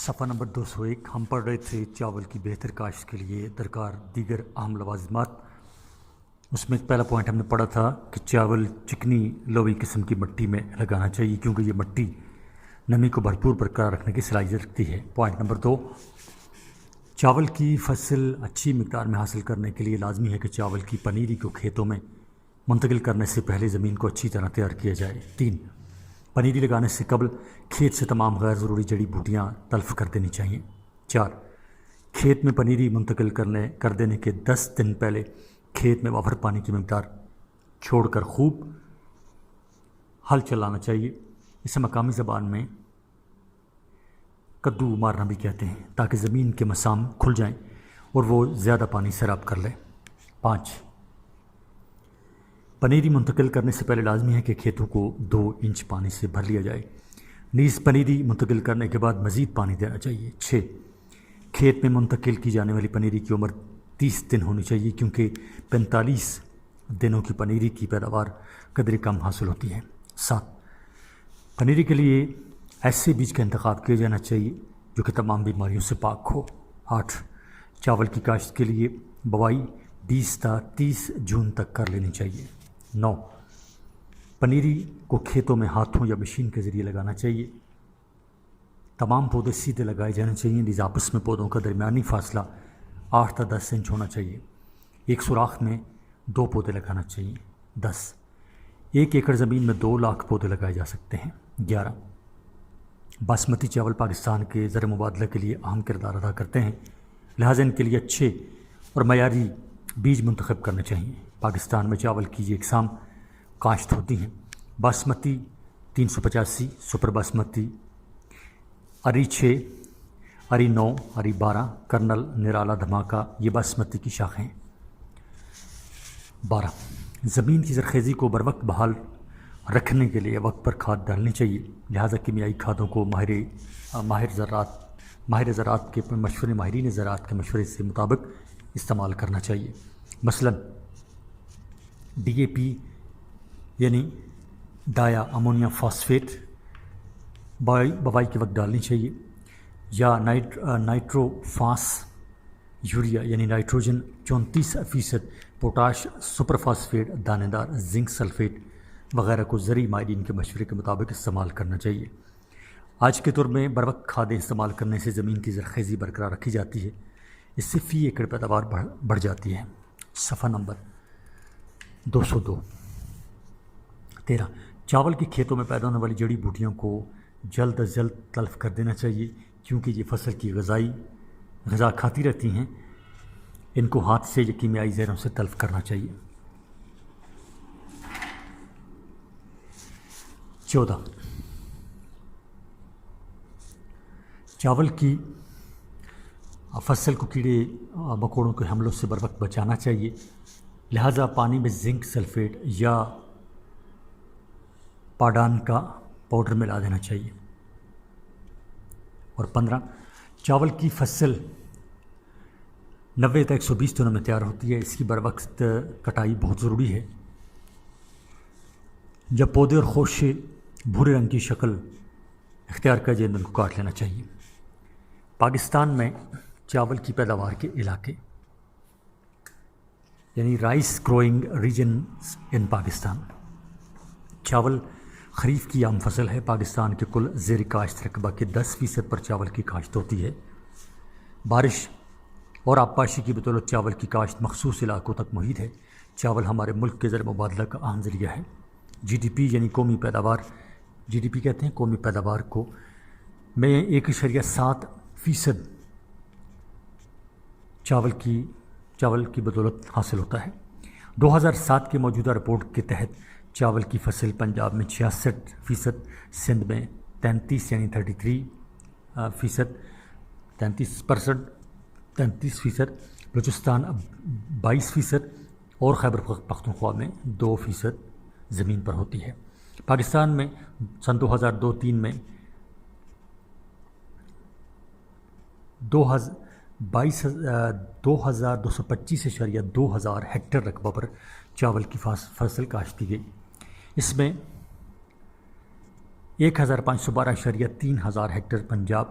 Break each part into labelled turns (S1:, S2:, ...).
S1: صفحہ نمبر 201 ہم پڑھ رہے تھے چاول کی بہتر کاشت کے لیے درکار دیگر اہم لوازمات۔ اس میں ایک پہلا پوائنٹ ہم نے پڑھا تھا کہ چاول چکنی لوئی قسم کی مٹی میں لگانا چاہیے کیونکہ یہ مٹی نمی کو بھرپور برقرار رکھنے کی صلاحیت رکھتی ہے۔ پوائنٹ نمبر 2، چاول کی فصل اچھی مقدار میں حاصل کرنے کے لیے لازمی ہے کہ چاول کی پنیری کو کھیتوں میں منتقل کرنے سے پہلے زمین کو اچھی طرح تیار کیا جائے۔ 3، پنیری لگانے سے قبل کھیت سے تمام غیر ضروری جڑی بوٹیاں تلف کر دینی چاہیے۔ 4، کھیت میں پنیری منتقل کر دینے کے 10 دن پہلے کھیت میں وافر پانی کی مقدار چھوڑ کر خوب ہل چلانا چاہیے۔ اسے مقامی زبان میں کدو مارنا بھی کہتے ہیں تاکہ زمین کے مسام کھل جائیں اور وہ زیادہ پانی سیراب کر لے۔ 5، پنیری منتقل کرنے سے پہلے لازمی ہے کہ کھیتوں کو 2 انچ پانی سے بھر لیا جائے، نیز پنیری منتقل کرنے کے بعد مزید پانی دینا چاہیے۔ 6، کھیت میں منتقل کی جانے والی پنیری کی عمر 30 دن ہونی چاہیے کیونکہ 45 دنوں کی پنیری کی پیداوار قدر کم حاصل ہوتی ہے۔ 7، پنیری کے لیے ایسے بیج کا انتخاب کیا جانا چاہیے جو کہ تمام بیماریوں سے پاک ہو۔ 8، چاول کی کاشت کے لیے بوائی 20 تا 30 جون تک کر لینی چاہیے۔ 9، پنیری کو کھیتوں میں ہاتھوں یا مشین کے ذریعے لگانا چاہیے۔ تمام پودے سیدھے لگائے جانے چاہیے، لیکن آپس میں پودوں کا درمیانی فاصلہ 8 تا 10 انچ ہونا چاہیے۔ ایک سوراخ میں 2 پودے لگانا چاہیے۔ 10، 1 ایکڑ زمین میں 2 لاکھ پودے لگائے جا سکتے ہیں۔ 11، باسمتی چاول پاکستان کے زر مبادلہ کے لیے اہم کردار ادا کرتے ہیں، لہٰذا ان کے لیے اچھے اور معیاری بیج منتخب کرنے چاہیے۔ پاکستان میں چاول کی یہ اقسام کاشت ہوتی ہیں: باسمتی 385، سپر باسمتی، اری 6، اری 9، اری 12، کرنل، نرالا، دھماکہ، یہ باسمتی کی شاخیں ہیں۔ 12، زمین کی زرخیزی کو بروقت بحال رکھنے کے لیے وقت پر کھاد ڈالنی چاہیے، لہٰذا کیمیائی کھادوں کو ماہرین زراعت کے مشورے سے مطابق استعمال کرنا چاہیے۔ مثلاً ڈی اے پی یعنی ڈایا امونیم فاسفیٹ بوائی کے وقت ڈالنی چاہیے، یا نائٹروفاس یوریا یعنی نائٹروجن 34%، پوٹاش سپر فاسفیٹ، دانے دار زنک سلفیٹ وغیرہ کو زرعی ماہرین کے مشورے کے مطابق استعمال کرنا چاہیے۔ آج کے دور میں بروقت کھادیں استعمال کرنے سے زمین کی زرخیزی برقرار رکھی جاتی ہے، اس سے فی ایکڑ پیداوار بڑھ جاتی ہے۔ صفحہ نمبر 202۔ 13، چاول کے کھیتوں میں پیدا ہونے والی جڑی بوٹیوں کو جلد از جلد تلف کر دینا چاہیے کیونکہ یہ فصل کی غذا کھاتی رہتی ہیں، ان کو ہاتھ سے یا کیمیائی زہروں سے تلف کرنا چاہیے۔ 14، چاول کی فصل کو کیڑے مکوڑوں کے حملوں سے بروقت بچانا چاہیے، لہٰذا پانی میں زنک سلفیٹ یا پاڈان کا پاؤڈر ملا دینا چاہیے۔ اور 15، چاول کی فصل 90 تا 120 دنوں میں تیار ہوتی ہے، اس کی بروقت کٹائی بہت ضروری ہے۔ جب پودے اور خوشے بھورے رنگ کی شکل اختیار کر جائیں تو ان کو کاٹ لینا چاہیے۔ پاکستان میں چاول کی پیداوار کے علاقے یعنی رائس گروئنگ ریجنز ان پاکستان۔ چاول خریف کی عام فصل ہے۔ پاکستان کے کل زیر کاشت رقبہ کے 10% پر چاول کی کاشت ہوتی ہے۔ بارش اور آبپاشی کی بدولت چاول کی کاشت مخصوص علاقوں تک محیط ہے۔ چاول ہمارے ملک کے زر مبادلہ کا اہم ذریعہ ہے۔ جی ڈی پی یعنی قومی پیداوار، جی ڈی پی کہتے ہیں قومی پیداوار کو، میں 1.7% چاول کی بدولت حاصل ہوتا ہے۔ 2007 کی موجودہ رپورٹ کے تحت چاول کی فصل پنجاب میں 66%، سندھ میں 33 یعنی 33%، 33%، بلوچستان 22% اور خیبر پختونخوا میں 2% زمین پر ہوتی ہے۔ پاکستان میں سن 2002-03 میں 2225.2000 ہیکٹر رقبہ پر چاول کی فصل کاشت کی گئی۔ اس میں 1512.3000 ہیکٹر پنجاب،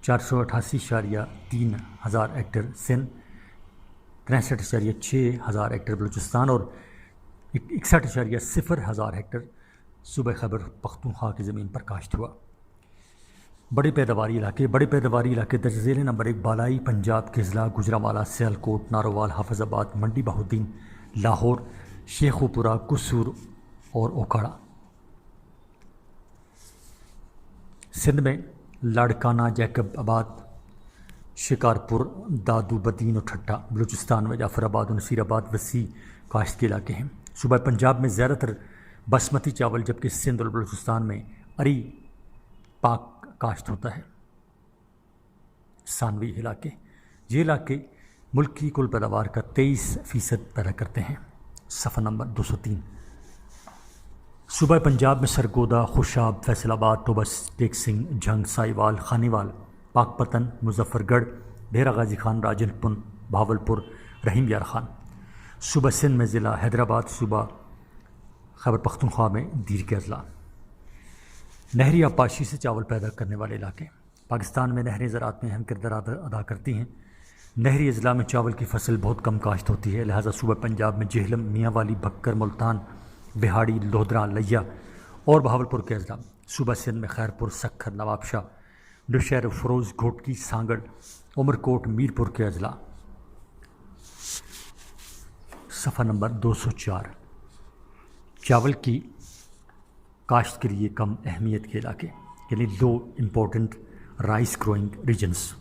S1: 488.3 ہزار ہیکٹر سندھ، 63.6 ہزار ہیکٹر بلوچستان اور 61.0 ہزار ہیکٹر صوبہ خیبر پختونخوا کی زمین پر کاشت ہوا۔ بڑے پیداواری علاقے درج ذیل نمبر 1 بالائی پنجاب کے اضلاع گوجرانوالہ، سیالکوٹ، نارووال، حافظ آباد، منڈی بہاؤالدین، لاہور، شیخوپورہ، قصور اور اوکھاڑا۔ سندھ میں لاڑکانہ، جیکب آباد، شکارپور، دادو بدین اور ٹھٹھہ۔ بلوچستان میں جعفر آباد اور نصیر آباد وسیع کاشت کے علاقے ہیں۔ صوبہ پنجاب میں زیادہ تر باسمتی چاول، جبکہ سندھ اور بلوچستان میں اری پاک کاشت ہوتا ہے۔ ثانوی علاقے، یہ علاقے ملک کی کل پیداوار کا 23% پیدا کرتے ہیں۔ صفحہ نمبر 203۔ صوبہ پنجاب میں سرگودا، خوشاب، فیصل آباد، ٹوبہ ٹیک سنگھ، جھنگ، سائیوال، خانیوال، پاک پتن، مظفر گڑھ، ڈیرہ غازی خان، راجن پن، بہاولپور، رحیم یار خان۔ صوبہ سندھ میں ضلع حیدرآباد، صوبہ خیبر پختونخوا میں دیر کے اضلاع۔ نہری آبپاشی سے چاول پیدا کرنے والے علاقے، پاکستان میں نہریں زراعت میں اہم کردار ادا کرتی ہیں۔ نہری اضلاع میں چاول کی فصل بہت کم کاشت ہوتی ہے، لہٰذا صوبہ پنجاب میں جہلم، میاں والی، بھکر، ملتان، بہاڑی، لودھرا، لیا اور بہاولپور کے اضلاع۔ صوبہ سندھ میں خیرپور، سکھر، نواب شاہ، نوشہر، فروز، گھوٹکی، سانگڑ، عمرکوٹ، میرپور کے اضلاع۔ صفحہ نمبر 204۔ چاول کی کاشت کے لیے کم اہمیت کے علاقے، یعنی لو امپورٹنٹ رائس گروئنگ ریجنز۔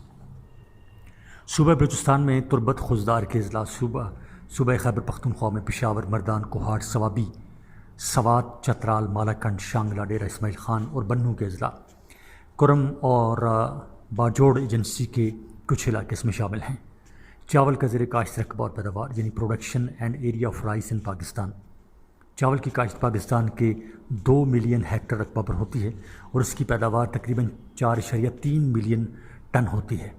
S1: صوبہ بلوچستان میں تربت خضدار کے اضلاع، صوبہ خیبر پختونخوا میں پشاور، مردان، کوہاٹ، سوابی، سوات، چترال، مالاکنڈ، شانگلہ، ڈیرہ اسماعیل خان اور بنوں کے اضلاع۔ کرم اور باجوڑ ایجنسی کے کچھ علاقے اس میں شامل ہیں۔ چاول کا زیر کاشت رقبہ اور پیداوار، یعنی production and area of rice in Pakistan. چاول کی کاشت پاکستان کے 2 ملین ہیکٹر رقبہ پر ہوتی ہے اور اس کی پیداوار تقریباً 4.3 ملین ٹن ہوتی ہے،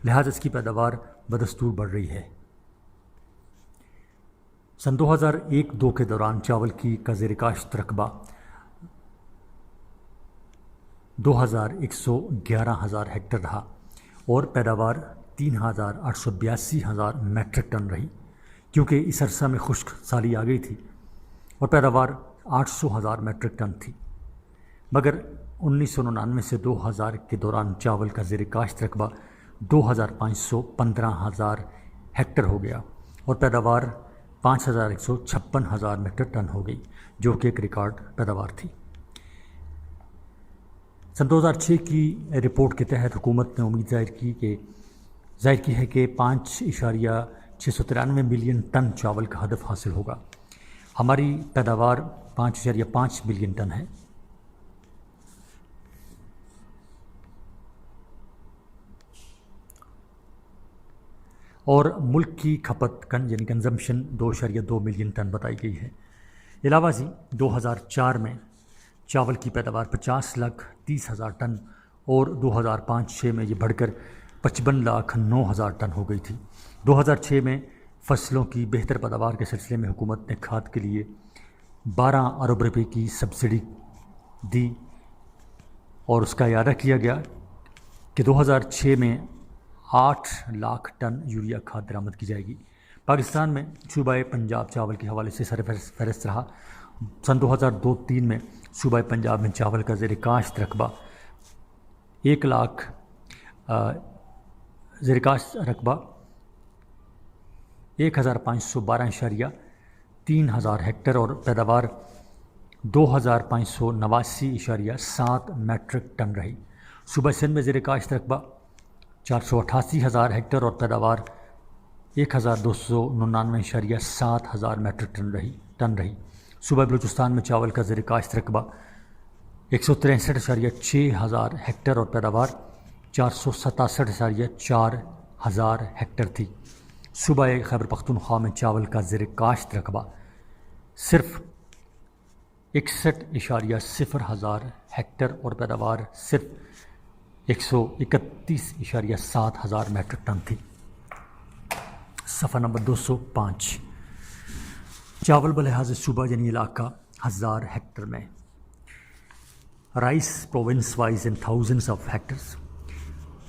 S1: لہٰذا اس کی پیداوار بدستور بڑھ رہی ہے۔ سن 2001-2 کے دوران چاول کا زیر کاشت رقبہ 2,111 ہزار ہیکٹر رہا اور پیداوار 3,882 ہزار میٹرک ٹن رہی، کیونکہ اس عرصہ میں خشک سالی آ گئی تھی اور پیداوار 800 ہزار میٹرک ٹن تھی۔ مگر 1999 سے 2000 کے دوران چاول کا زیر کاشت رقبہ 2,515 ہزار ہیکٹر ہو گیا اور پیداوار 5,156 ہزار میٹرک ٹن ہو گئی، جو کہ ایک ریکارڈ پیداوار تھی۔ سن 2006 کی رپورٹ کے تحت حکومت نے امید ظاہر کی ہے کہ 5.693 ملین ٹن چاول کا ہدف حاصل ہوگا۔ ہماری پیداوار 5.5 ملین ٹن ہے۔ اور ملک کی کھپت یعنی کنزمپشن 2.2 ملین ٹن بتائی گئی ہے۔ علاوہ ازیں 2004 میں چاول کی پیداوار 50,30,000 ٹن اور 2005-06 میں یہ بڑھ کر 55,09,000 ٹن ہو گئی تھی۔ 2006 میں فصلوں کی بہتر پیداوار کے سلسلے میں حکومت نے کھاد کے لیے 12 ارب روپے کی سبسڈی دی اور اس کا اعادہ کیا گیا کہ 2006 میں 8 لاکھ ٹن یوریا کھاد درآمد کی جائے گی۔ پاکستان میں صوبہ پنجاب چاول کے حوالے سے سر فہرست رہا۔ سن 2002-03 میں صوبہ پنجاب میں چاول کا زیر کاشت رقبہ 1,512.3 ہزار ہیکٹر اور پیداوار 2,589.7 میٹرک ٹن رہی۔ صوبہ سندھ میں زیر کاشت رقبہ 488 ہزار ہیکٹر اور پیداوار 1,299.7 ہزار میٹرک ٹن رہی۔ صوبہ بلوچستان میں چاول کا زیر کاشت رقبہ 163.6 ہزار ہیکٹر اور پیداوار 467.4 ہزار ہیکٹر تھی۔ صوبہ خیبر پختونخوا میں چاول کا زیر کاشت رقبہ صرف 61.0 ہزار ہیکٹر اور پیداوار صرف 131.7 ہزار میٹرک ٹن تھی۔ صفحہ نمبر 205۔ چاول بلحاظ صوبہ یعنی علاقہ 1000 ہیکٹر میں، rice province wise in thousands of hectares.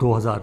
S1: 2000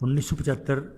S1: 1975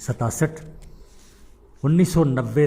S1: 67, 1990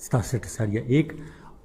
S1: 67.1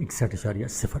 S1: 61.0।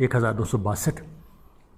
S1: 1262,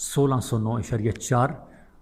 S1: 1609.4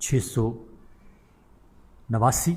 S1: 689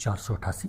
S1: 488।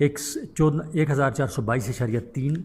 S1: 1422.3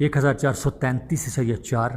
S1: 1433.4,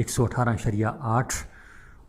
S1: 118.8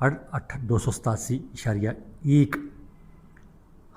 S1: 287.1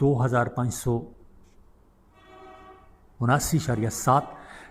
S1: 2579.7,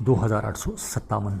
S1: 2857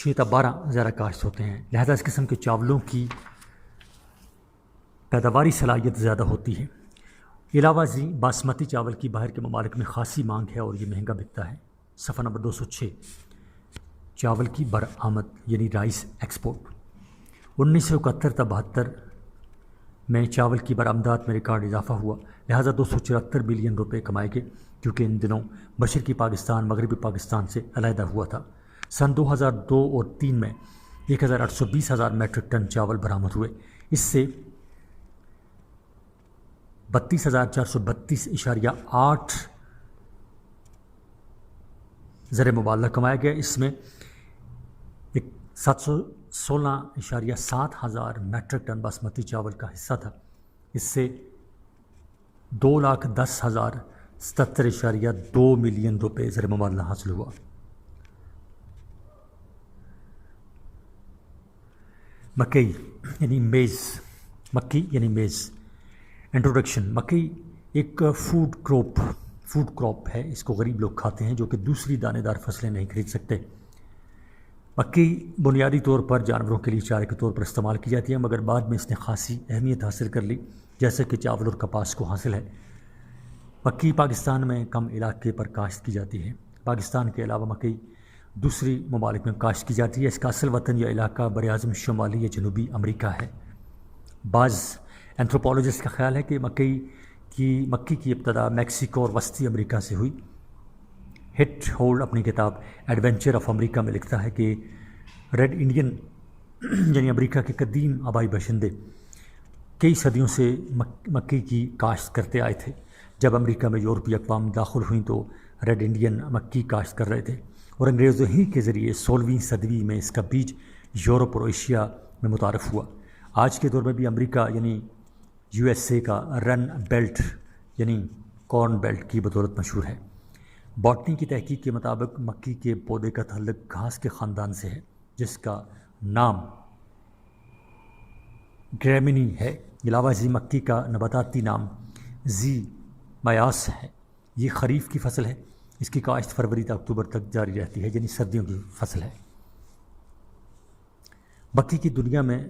S1: 6 تا 12 زیادہ کاشت ہوتے ہیں، لہذا اس قسم کے چاولوں کی پیداواری صلاحیت زیادہ ہوتی ہے۔ علاوہ ازیں باسمتی چاول کی باہر کے ممالک میں خاصی مانگ ہے اور یہ مہنگا بکتا ہے۔ صفحہ نمبر 206، چاول کی برآمد یعنی رائس ایکسپورٹ۔ 1971 تا 72 میں چاول کی برآمدات میں ریکارڈ اضافہ ہوا، لہٰذا 274 بلین روپے کمائے گئے، کیونکہ ان دنوں مشرقی پاکستان مغربی پاکستان سے علیحدہ ہوا تھا۔ سن 2002 اور 3 میں 1,820,000 میٹرک ٹن چاول برآمد ہوئے، اس سے 32,432.8 زر مبادلہ کمایا گیا، اس میں 716.7 ہزار میٹرک ٹن باسمتی چاول کا حصہ تھا، اس سے 2,10,077.2 ملین روپے زر مبادلہ حاصل ہوا۔ مکئی یعنی میز، مکی یعنی میز۔ انٹروڈکشن۔ مکئی ایک فوڈ کراپ ہے، اس کو غریب لوگ کھاتے ہیں جو کہ دوسری دانے دار فصلیں نہیں خرید سکتے۔ مکئی بنیادی طور پر جانوروں کے لیے چارے کے طور پر استعمال کی جاتی ہے، مگر بعد میں اس نے خاصی اہمیت حاصل کر لی، جیسے کہ چاول اور کپاس کو حاصل ہے۔ مکئی پاکستان میں کم علاقے پر کاشت کی جاتی ہے۔ پاکستان کے علاوہ مکئی دوسری ممالک میں کاشت کی جاتی ہے۔ اس کا اصل وطن یا علاقہ براعظم شمالی یا جنوبی امریکہ ہے۔ بعض اینتھروپولوجسٹ کا خیال ہے کہ مکی کی ابتدا میکسیکو اور وسطی امریکہ سے ہوئی۔ ہٹ ہولڈ اپنی کتاب ایڈونچر آف امریکہ میں لکھتا ہے کہ ریڈ انڈین یعنی امریکہ کے قدیم آبائی باشندے کئی صدیوں سے مکئی کی کاشت کرتے آئے تھے۔ جب امریکہ میں یورپی اقوام داخل ہوئیں تو ریڈ انڈین مکی کاشت کر رہے تھے، اور انگریزوں ہی کے ذریعے 16ویں صدی میں اس کا بیج یورپ اور ایشیا میں متعارف ہوا۔ آج کے دور میں بھی امریکہ یعنی USA کا رن بیلٹ یعنی کارن بیلٹ کی بدولت مشہور ہے۔ باٹنی کی تحقیق کے مطابق مکی کے پودے کا تعلق گھاس کے خاندان سے ہے، جس کا نام گریمینی ہے۔ علاوہ ازیں مکی کا نباتاتی نام زی مایاس ہے۔ یہ خریف کی فصل ہے، اس کی کاشت فروری تا اکتوبر تک جاری رہتی ہے، یعنی سردیوں کی فصل ہے۔ مکی کی دنیا میں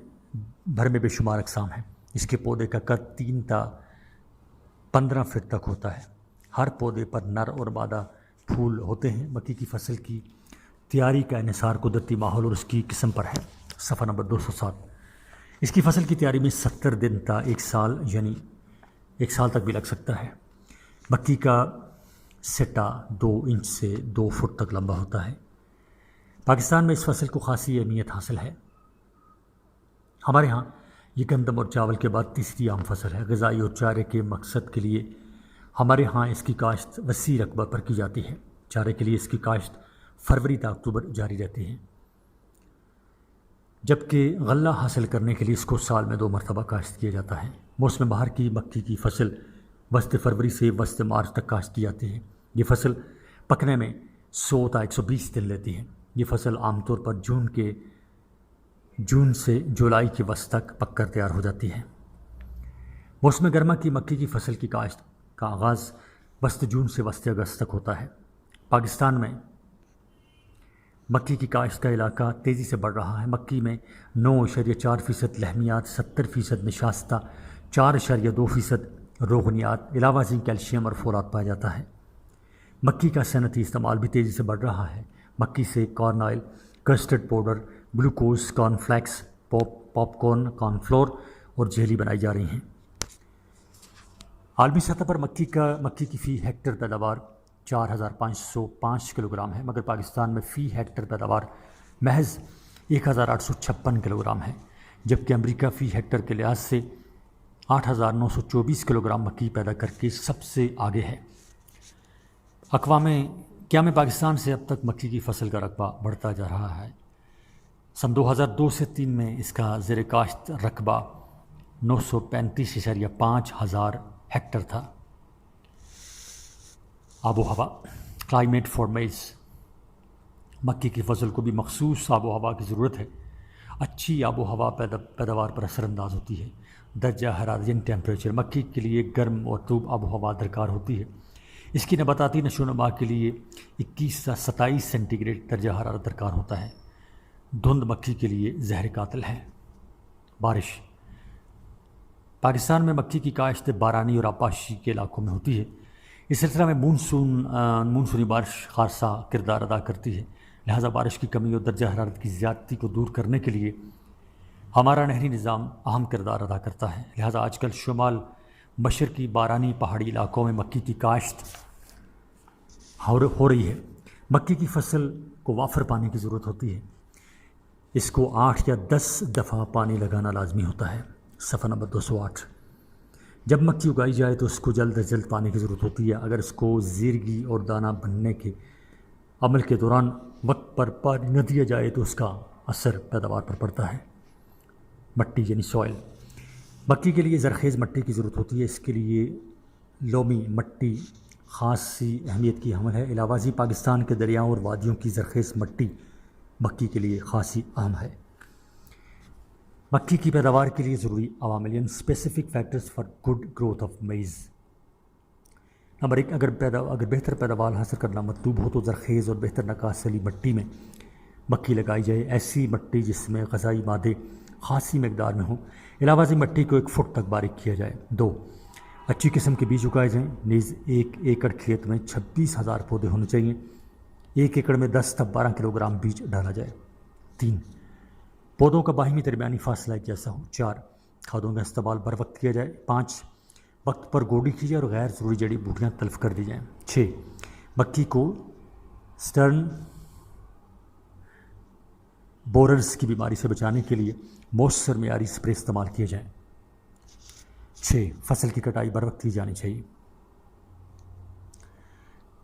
S1: بھر میں بے شمار اقسام ہیں۔ اس کے پودے کا قد 3 تا 15 فٹ تک ہوتا ہے۔ ہر پودے پر نر اور مادہ پھول ہوتے ہیں۔ مکی کی فصل کی تیاری کا انحصار قدرتی ماحول اور اس کی قسم پر ہے۔ صفحہ نمبر 207۔ اس کی فصل کی تیاری میں 70 دن تا 1 سال یعنی 1 سال تک بھی لگ سکتا ہے۔ مکی کا سٹا 2 انچ سے 2 فٹ تک لمبا ہوتا ہے۔ پاکستان میں اس فصل کو خاصی اہمیت حاصل ہے۔ ہمارے ہاں یہ گندم اور چاول کے بعد تیسری عام فصل ہے۔ غذائی اور چارے کے مقصد کے لیے ہمارے ہاں اس کی کاشت وسیع رقبہ پر کی جاتی ہے۔ چارے کے لیے اس کی کاشت فروری تا اکتوبر جاری رہتی ہے، جبکہ غلہ حاصل کرنے کے لیے اس کو سال میں 2 مرتبہ کاشت کیا جاتا ہے۔ موسم بہار کی مکی کی فصل وسط فروری سے وسط مارچ تک کاشت کی جاتی ہے۔ یہ فصل پکنے میں 100 تا 120 دن لیتی ہے۔ یہ فصل عام طور پر جون سے جولائی کے وسط تک پک کر تیار ہو جاتی ہے۔ موسم گرما کی مکی کی فصل کی کاشت کا آغاز وسط جون سے وسط اگست تک ہوتا ہے۔ پاکستان میں مکی کی کاشت کا علاقہ تیزی سے بڑھ رہا ہے۔ مکی میں 9.4% لحمیات، 70% نشاستہ، 4.2% روغنیات، علاوہ ازیں کیلشیم اور فولاد پایا جاتا ہے۔ مکی کا صنعتی استعمال بھی تیزی سے بڑھ رہا ہے۔ مکی سے کارن آئل، کسٹرڈ پاؤڈر، گلوکوز، کارن فلیکس، پاپ کارن، کارن فلور اور جیلی بنائی جا رہی ہیں۔ عالمی سطح پر مکی کی فی ہیکٹر پیداوار 4,505 کلو گرام ہے، مگر پاکستان میں فی ہیکٹر پیداوار محض 1,856 کلو گرام ہے، جبکہ امریکہ فی ہیکٹر کے لحاظ سے 8,924 کلو گرام مکی پیدا کر کے سب سے آگے ہے۔ اقوام پاکستان سے اب تک مکی کی فصل کا رقبہ بڑھتا جا رہا ہے۔ سن 2002 سے 3 میں اس کا زیر کاشت رقبہ 935.5 ہزار ہیکٹر تھا۔ آب و ہوا، کلائمیٹ فار میز۔ مکی کی فصل کو بھی مخصوص آب و ہوا کی ضرورت ہے۔ اچھی آب و ہوا پیداوار پر اثر انداز ہوتی ہے۔ درجہ حرارت یعنی ٹیمپریچر، مکی کے لیے گرم اور رطوب آب و ہوا درکار ہوتی ہے۔ اس کی نباتاتی نشو و نما کے لیے 21 تا 27 سینٹی گریڈ درجہ حرارت درکار ہوتا ہے۔ دھند مکھی کے لیے زہر قاتل ہے۔ بارش۔ پاکستان میں مکھی کی کاشت بارانی اور آبپاشی کے علاقوں میں ہوتی ہے۔ اس سلسلہ میں مونسونی بارش خاصا کردار ادا کرتی ہے، لہٰذا بارش کی کمی اور درجہ حرارت کی زیادتی کو دور کرنے کے لیے ہمارا نہری نظام اہم کردار ادا کرتا ہے۔ لہٰذا آج کل شمال مشرقی بارانی پہاڑی علاقوں میں مکھی کی کاشت ہو رہی ہے۔ مکھی کی فصل کو وافر پانی کی ضرورت ہوتی ہے، اس کو 8 یا 10 دفعہ پانی لگانا لازمی ہوتا ہے۔ صفحہ نمبر 208۔ جب مکھی اگائی جائے تو اس کو جلد از جلد پانی کی ضرورت ہوتی ہے۔ اگر اس کو زیرگی اور دانہ بننے کے عمل کے دوران وقت پر پانی نہ دیا جائے تو اس کا اثر پیداوار پر پڑتا ہے۔ مٹی یعنی سوائل۔ مکھی کے لیے زرخیز مٹی کی ضرورت ہوتی ہے، اس کے لیے لومی مٹی خاصی اہمیت کی حامل ہے۔ علاوہ ازیں پاکستان کے دریاؤں اور وادیوں کی زرخیز مٹی مکھی کے لیے خاصی اہم ہے۔ مکھی کی پیداوار کے لیے ضروری عوامل یعنی specific factors for good growth of maze. Number 1، اگر بہتر پیداوار حاصل کرنا مطلوب ہو تو زرخیز اور بہتر نکاس والی مٹی میں مکھی لگائی جائے، ایسی مٹی جس میں غذائی مادے خاصی مقدار میں ہوں۔ علاوہ ازیں مٹی کو 1 فٹ تک باریک کیا جائے۔ 2، اچھی قسم کے بیج اگائے جائیں، نیز 1 ایکڑ کھیت میں 26,000 پودے ہونے چاہیے، 1 ایکڑ میں 10 تا 12 کلو گرام بیج ڈالا جائے۔ 3، پودوں کا باہمی درمیانی فاصلہ ایک جیسا ہو۔ 4، کھادوں کا استعمال بر وقت کیا جائے۔ 5، وقت پر گوڈی کی جائے اور غیر ضروری جڑی بوٹیاں تلف کر دی جائیں۔ 6، مکھی کو سٹرن بوررز کی بیماری سے بچانے کے لیے مؤثر معیاری سپرے استعمال کیے جائیں۔ 6، فصل کی کٹائی بر وقت کی جانی چاہیے۔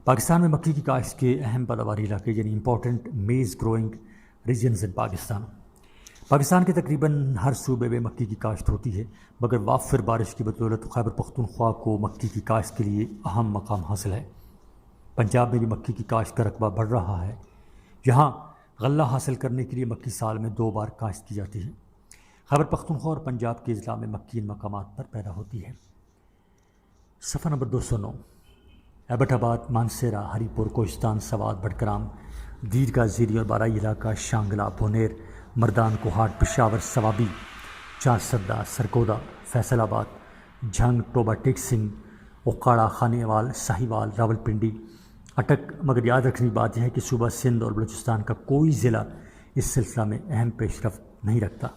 S1: پاکستان میں مکھی کی کاشت کے اہم پیداواری علاقے یعنی امپورٹنٹ میز گروئنگ ریجنز ان پاکستان کے تقریباً ہر صوبے میں مکھی کی کاشت ہوتی ہے، مگر وافر بارش کی بدولت خیبر پختونخوا کو مکھی کی کاشت کے لیے اہم مقام حاصل ہے۔ پنجاب میں بھی مکھی کی کاشت کا رقبہ بڑھ رہا ہے، یہاں غلہ حاصل کرنے کے لیے مکھی سال میں 2 بار کاشت کی جاتی ہے۔ خیبر پختونخوا اور پنجاب کے اضلاع میں مکھی ان مقامات پر پیدا ہوتی ہے۔ صفحہ نمبر 209۔ ایبٹ آباد، مانسیرہ، ہری پور، کوہستان، سوات، بٹگرام، دیرگاہ، زیری اور بارائی علاقہ، شانگلہ، بھونیر، مردان، کوہاٹ، پشاور، سوابی، چارسدہ، سرگودا، فیصل آباد، جھنگ، ٹوبہ ٹیک سنگھ، اوکاڑا، خانیوال، ساہیوال، راولپنڈی، اٹک۔ مگر یاد رکھنے کی بات یہ ہے کہ صوبہ سندھ اور بلوچستان کا کوئی ضلع اس سلسلہ میں اہم پیش رفت نہیں رکھتا۔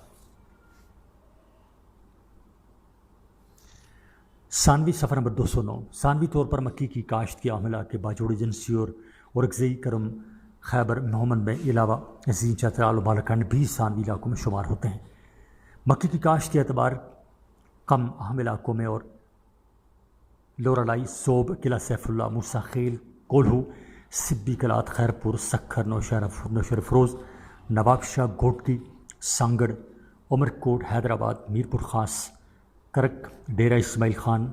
S1: ثانوی، صفحہ نمبر 209۔ ثانوی طور پر مکھی کی کاشت کے عملہ کے باجوڑ ایجنسی اور اورکزئی کرم، خیبر، محمد میں علاوہ ازیں چترال و بالاکھنڈ بھی ثانوی علاقوں میں شمار ہوتے ہیں۔ مکھی کی کاشت کے اعتبار کم اہم علاقوں میں اور لورالائی، صوب، قلعہ سیف اللہ، موسیٰ خیل، کولہو، سبی کلات، خیرپور، سکھر، نوشہر افروز، نواب شاہ، گھوٹکی، سانگڑ، عمرکوٹ، حیدرآباد، میرپور خاص، کرک، ڈیرہ اسماعیل خان،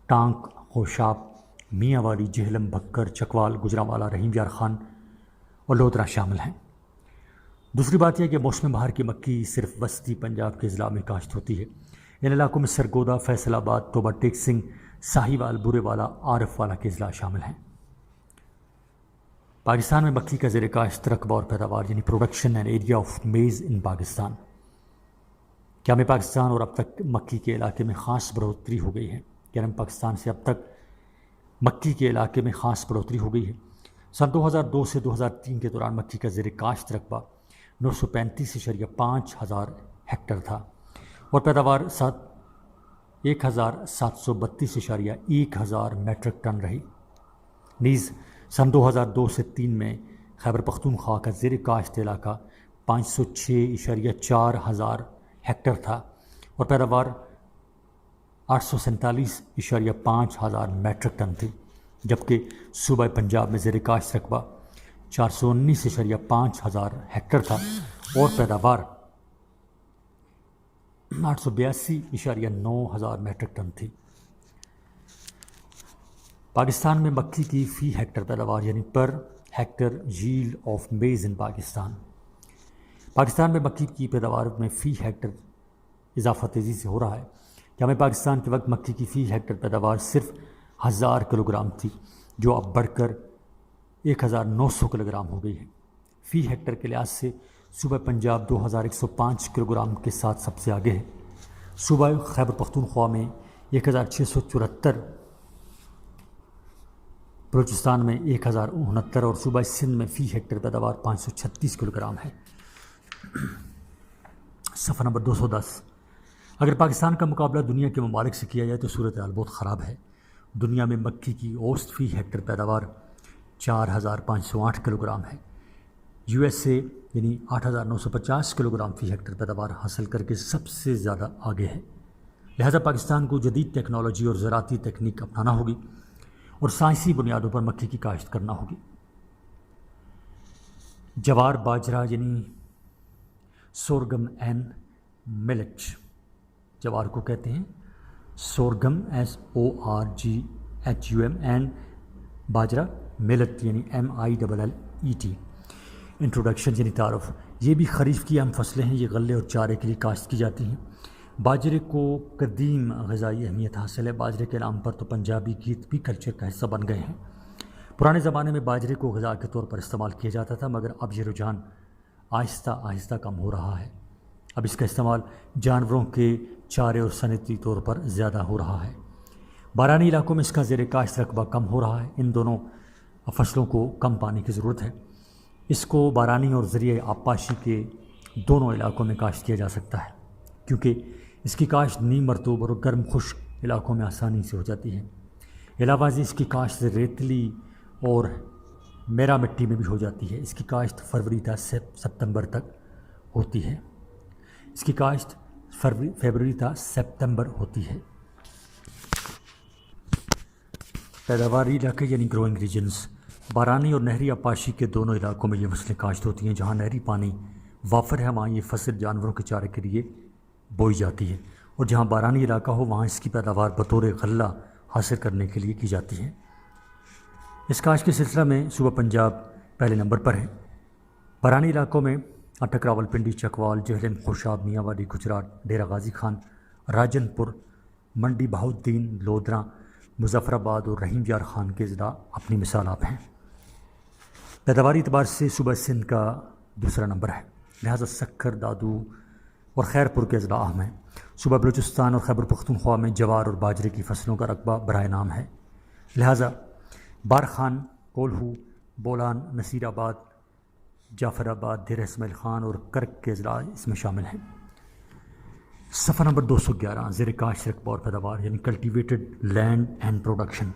S1: ٹانک، خوشاب، میاں والی، جہلم، بھکر، چکوال، گجرانوالہ، رحیم یار خان اور لودھرا شامل ہیں۔ دوسری بات یہ ہے کہ موسم بہار کی مکھی صرف وسطی پنجاب کے اضلاع میں کاشت ہوتی ہے۔ ان علاقوں میں سرگودا، فیصل آباد، ٹوبہ ٹیک سنگھ، ساہیوال، برے والا، عارف والا کے اضلاع شامل ہیں۔ پاکستان میں مکھی کا زیر کاشت رقبہ اور پیداوار یعنی production and area of maze ان پاکستان۔ کیا میں پاکستان اور اب تک مکھی کے علاقے میں خاص بڑھوتری ہو گئی ہے؟ کیا میں پاکستان سے اب تک مکھی کے علاقے میں خاص بڑھوتری ہو گئی ہے؟ سن 2002 سے 2003 کے دوران مکھی کا زیر کاشت رقبہ 935.5 ہزار ہیکٹر تھا اور پیداوار 1732.1 ہزار میٹرک ٹن رہی۔ نیز سن 2002 سے 3 میں خیبر پختونخوا کا زیر کاشت علاقہ 506.4 ہزار ہیکٹر تھا اور پیداوار 847.5 ہزار میٹرک ٹن تھی، جبکہ صوبہ پنجاب میں زیر کاشت رقبہ 419.5 ہزار ہیکٹر تھا اور پیداوار 882.9 ہزار میٹرک ٹن تھی۔ پاکستان میں مکھی کی فی ہیکٹر پیداوار یعنی پر ہیکٹر ییلڈ آف میز ان پاکستان میں مکھی کی پیداوار میں فی ہیکٹر اضافہ تیزی سے ہو رہا ہے۔ کیا میں پاکستان کے وقت مکھی کی فی ہیکٹر پیداوار صرف 1000 کلو گرام تھی، جو اب بڑھ کر 1900 کلو گرام ہو گئی ہے۔ فی ہیکٹر کے لحاظ سے صوبہ پنجاب 2105 کلو گرام کے ساتھ سب سے آگے ہے۔ صوبہ خیبر پختونخوا میں 1674، بلوچستان میں 1069 اور صوبہ سندھ میں فی ہیکٹر پیداوار 536 کلو گرام ہے۔ صفحہ نمبر 210۔ اگر پاکستان کا مقابلہ دنیا کے ممالک سے کیا جائے تو صورتحال بہت خراب ہے۔ دنیا میں مکئی کی اوسط فی ہیکٹر پیداوار 4508 کلو گرام ہے۔ یو ایس اے یعنی 8950 کلو گرام فی ہیکٹر پیداوار حاصل کر کے سب سے زیادہ آگے ہے۔ لہذا پاکستان کو جدید ٹیکنالوجی اور زراعتی تکنیک اپنانا ہوگی اور سائنسی بنیادوں پر مکئی کی کاشت کرنا ہوگی۔ جوار باجرہ یعنی سورگم اینڈ ملٹ، جوار کو کہتے ہیں سورگم SORGHUM اینڈ باجرہ ملٹ یعنی MILLET۔ انٹروڈکشن یعنی تعارف، یہ بھی خریف کی اہم فصلیں ہیں۔ یہ غلے اور چارے کے لیے کاشت کی جاتی ہیں۔ باجرے کو قدیم غذائی اہمیت حاصل ہے۔ باجرے کے نام پر تو پنجابی گیت بھی کلچر کا حصہ بن گئے ہیں۔ پرانے زمانے میں باجرے کو غذا کے طور پر استعمال کیا جاتا تھا، مگر اب یہ رجحان آہستہ آہستہ کم ہو رہا ہے۔ اب اس کا استعمال جانوروں کے چارے اور صنعتی طور پر زیادہ ہو رہا ہے۔ بارانی علاقوں میں اس کا زیر کاشت رقبہ کم ہو رہا ہے۔ ان دونوں فصلوں کو کم پانی کی ضرورت ہے۔ اس کو بارانی اور ذریعہ آبپاشی کے دونوں علاقوں میں کاشت کیا جا سکتا ہے، کیونکہ اس کی کاشت نیم مرطوب اور گرم خشک علاقوں میں آسانی سے ہو جاتی ہے۔ علاوہ ازیں اس کی کاشت ریتلی اور میرا مٹی میں بھی ہو جاتی ہے۔ اس کی کاشت فروری تا ستمبر تک ہوتی ہے۔ فیبروری تا سپتمبر ہوتی ہے۔ پیداواری علاقے یعنی گروئنگ ریجنز، بارانی اور نہری آبپاشی کے دونوں علاقوں میں یہ فصلیں کاشت ہوتی ہیں۔ جہاں نہری پانی وافر ہے وہاں یہ فصل جانوروں کے چارے کے لیے بوئی جاتی ہے، اور جہاں بارانی علاقہ ہو وہاں اس کی پیداوار بطور غلہ حاصل کرنے کے لیے کی جاتی ہے۔ اس کاشت کے سلسلہ میں صوبہ پنجاب پہلے نمبر پر ہے۔ بارانی علاقوں میں اٹک، راولپنڈی، چکوال، جہلم، خوشاب، میاں والی، گجرات، ڈیرہ غازی خان، راجن پور، منڈی بہاؤالدین، لودھراں، مظفر آباد اور رحیم یار خان کے اضلاع اپنی مثال آپ ہیں۔ پیداواری اعتبار سے صوبہ سندھ کا دوسرا نمبر ہے، لہٰذا سکھر، دادو اور خیرپور کے اضلاع اہم ہیں۔ صوبہ بلوچستان اور خیبر پختونخوا میں جوار اور باجرے کی فصلوں کا رقبہ برائے نام ہے، لہٰذا بارخان، کولہو، بولان، نصیر آباد، جعفر آباد، دیر اسماعیل خان اور کرک کے اضلاع اس میں شامل ہیں۔ صفحہ نمبر 211، زیر کاشت رقبہ اور پیداوار یعنی کلٹیویٹڈ لینڈ اینڈ پروڈکشن۔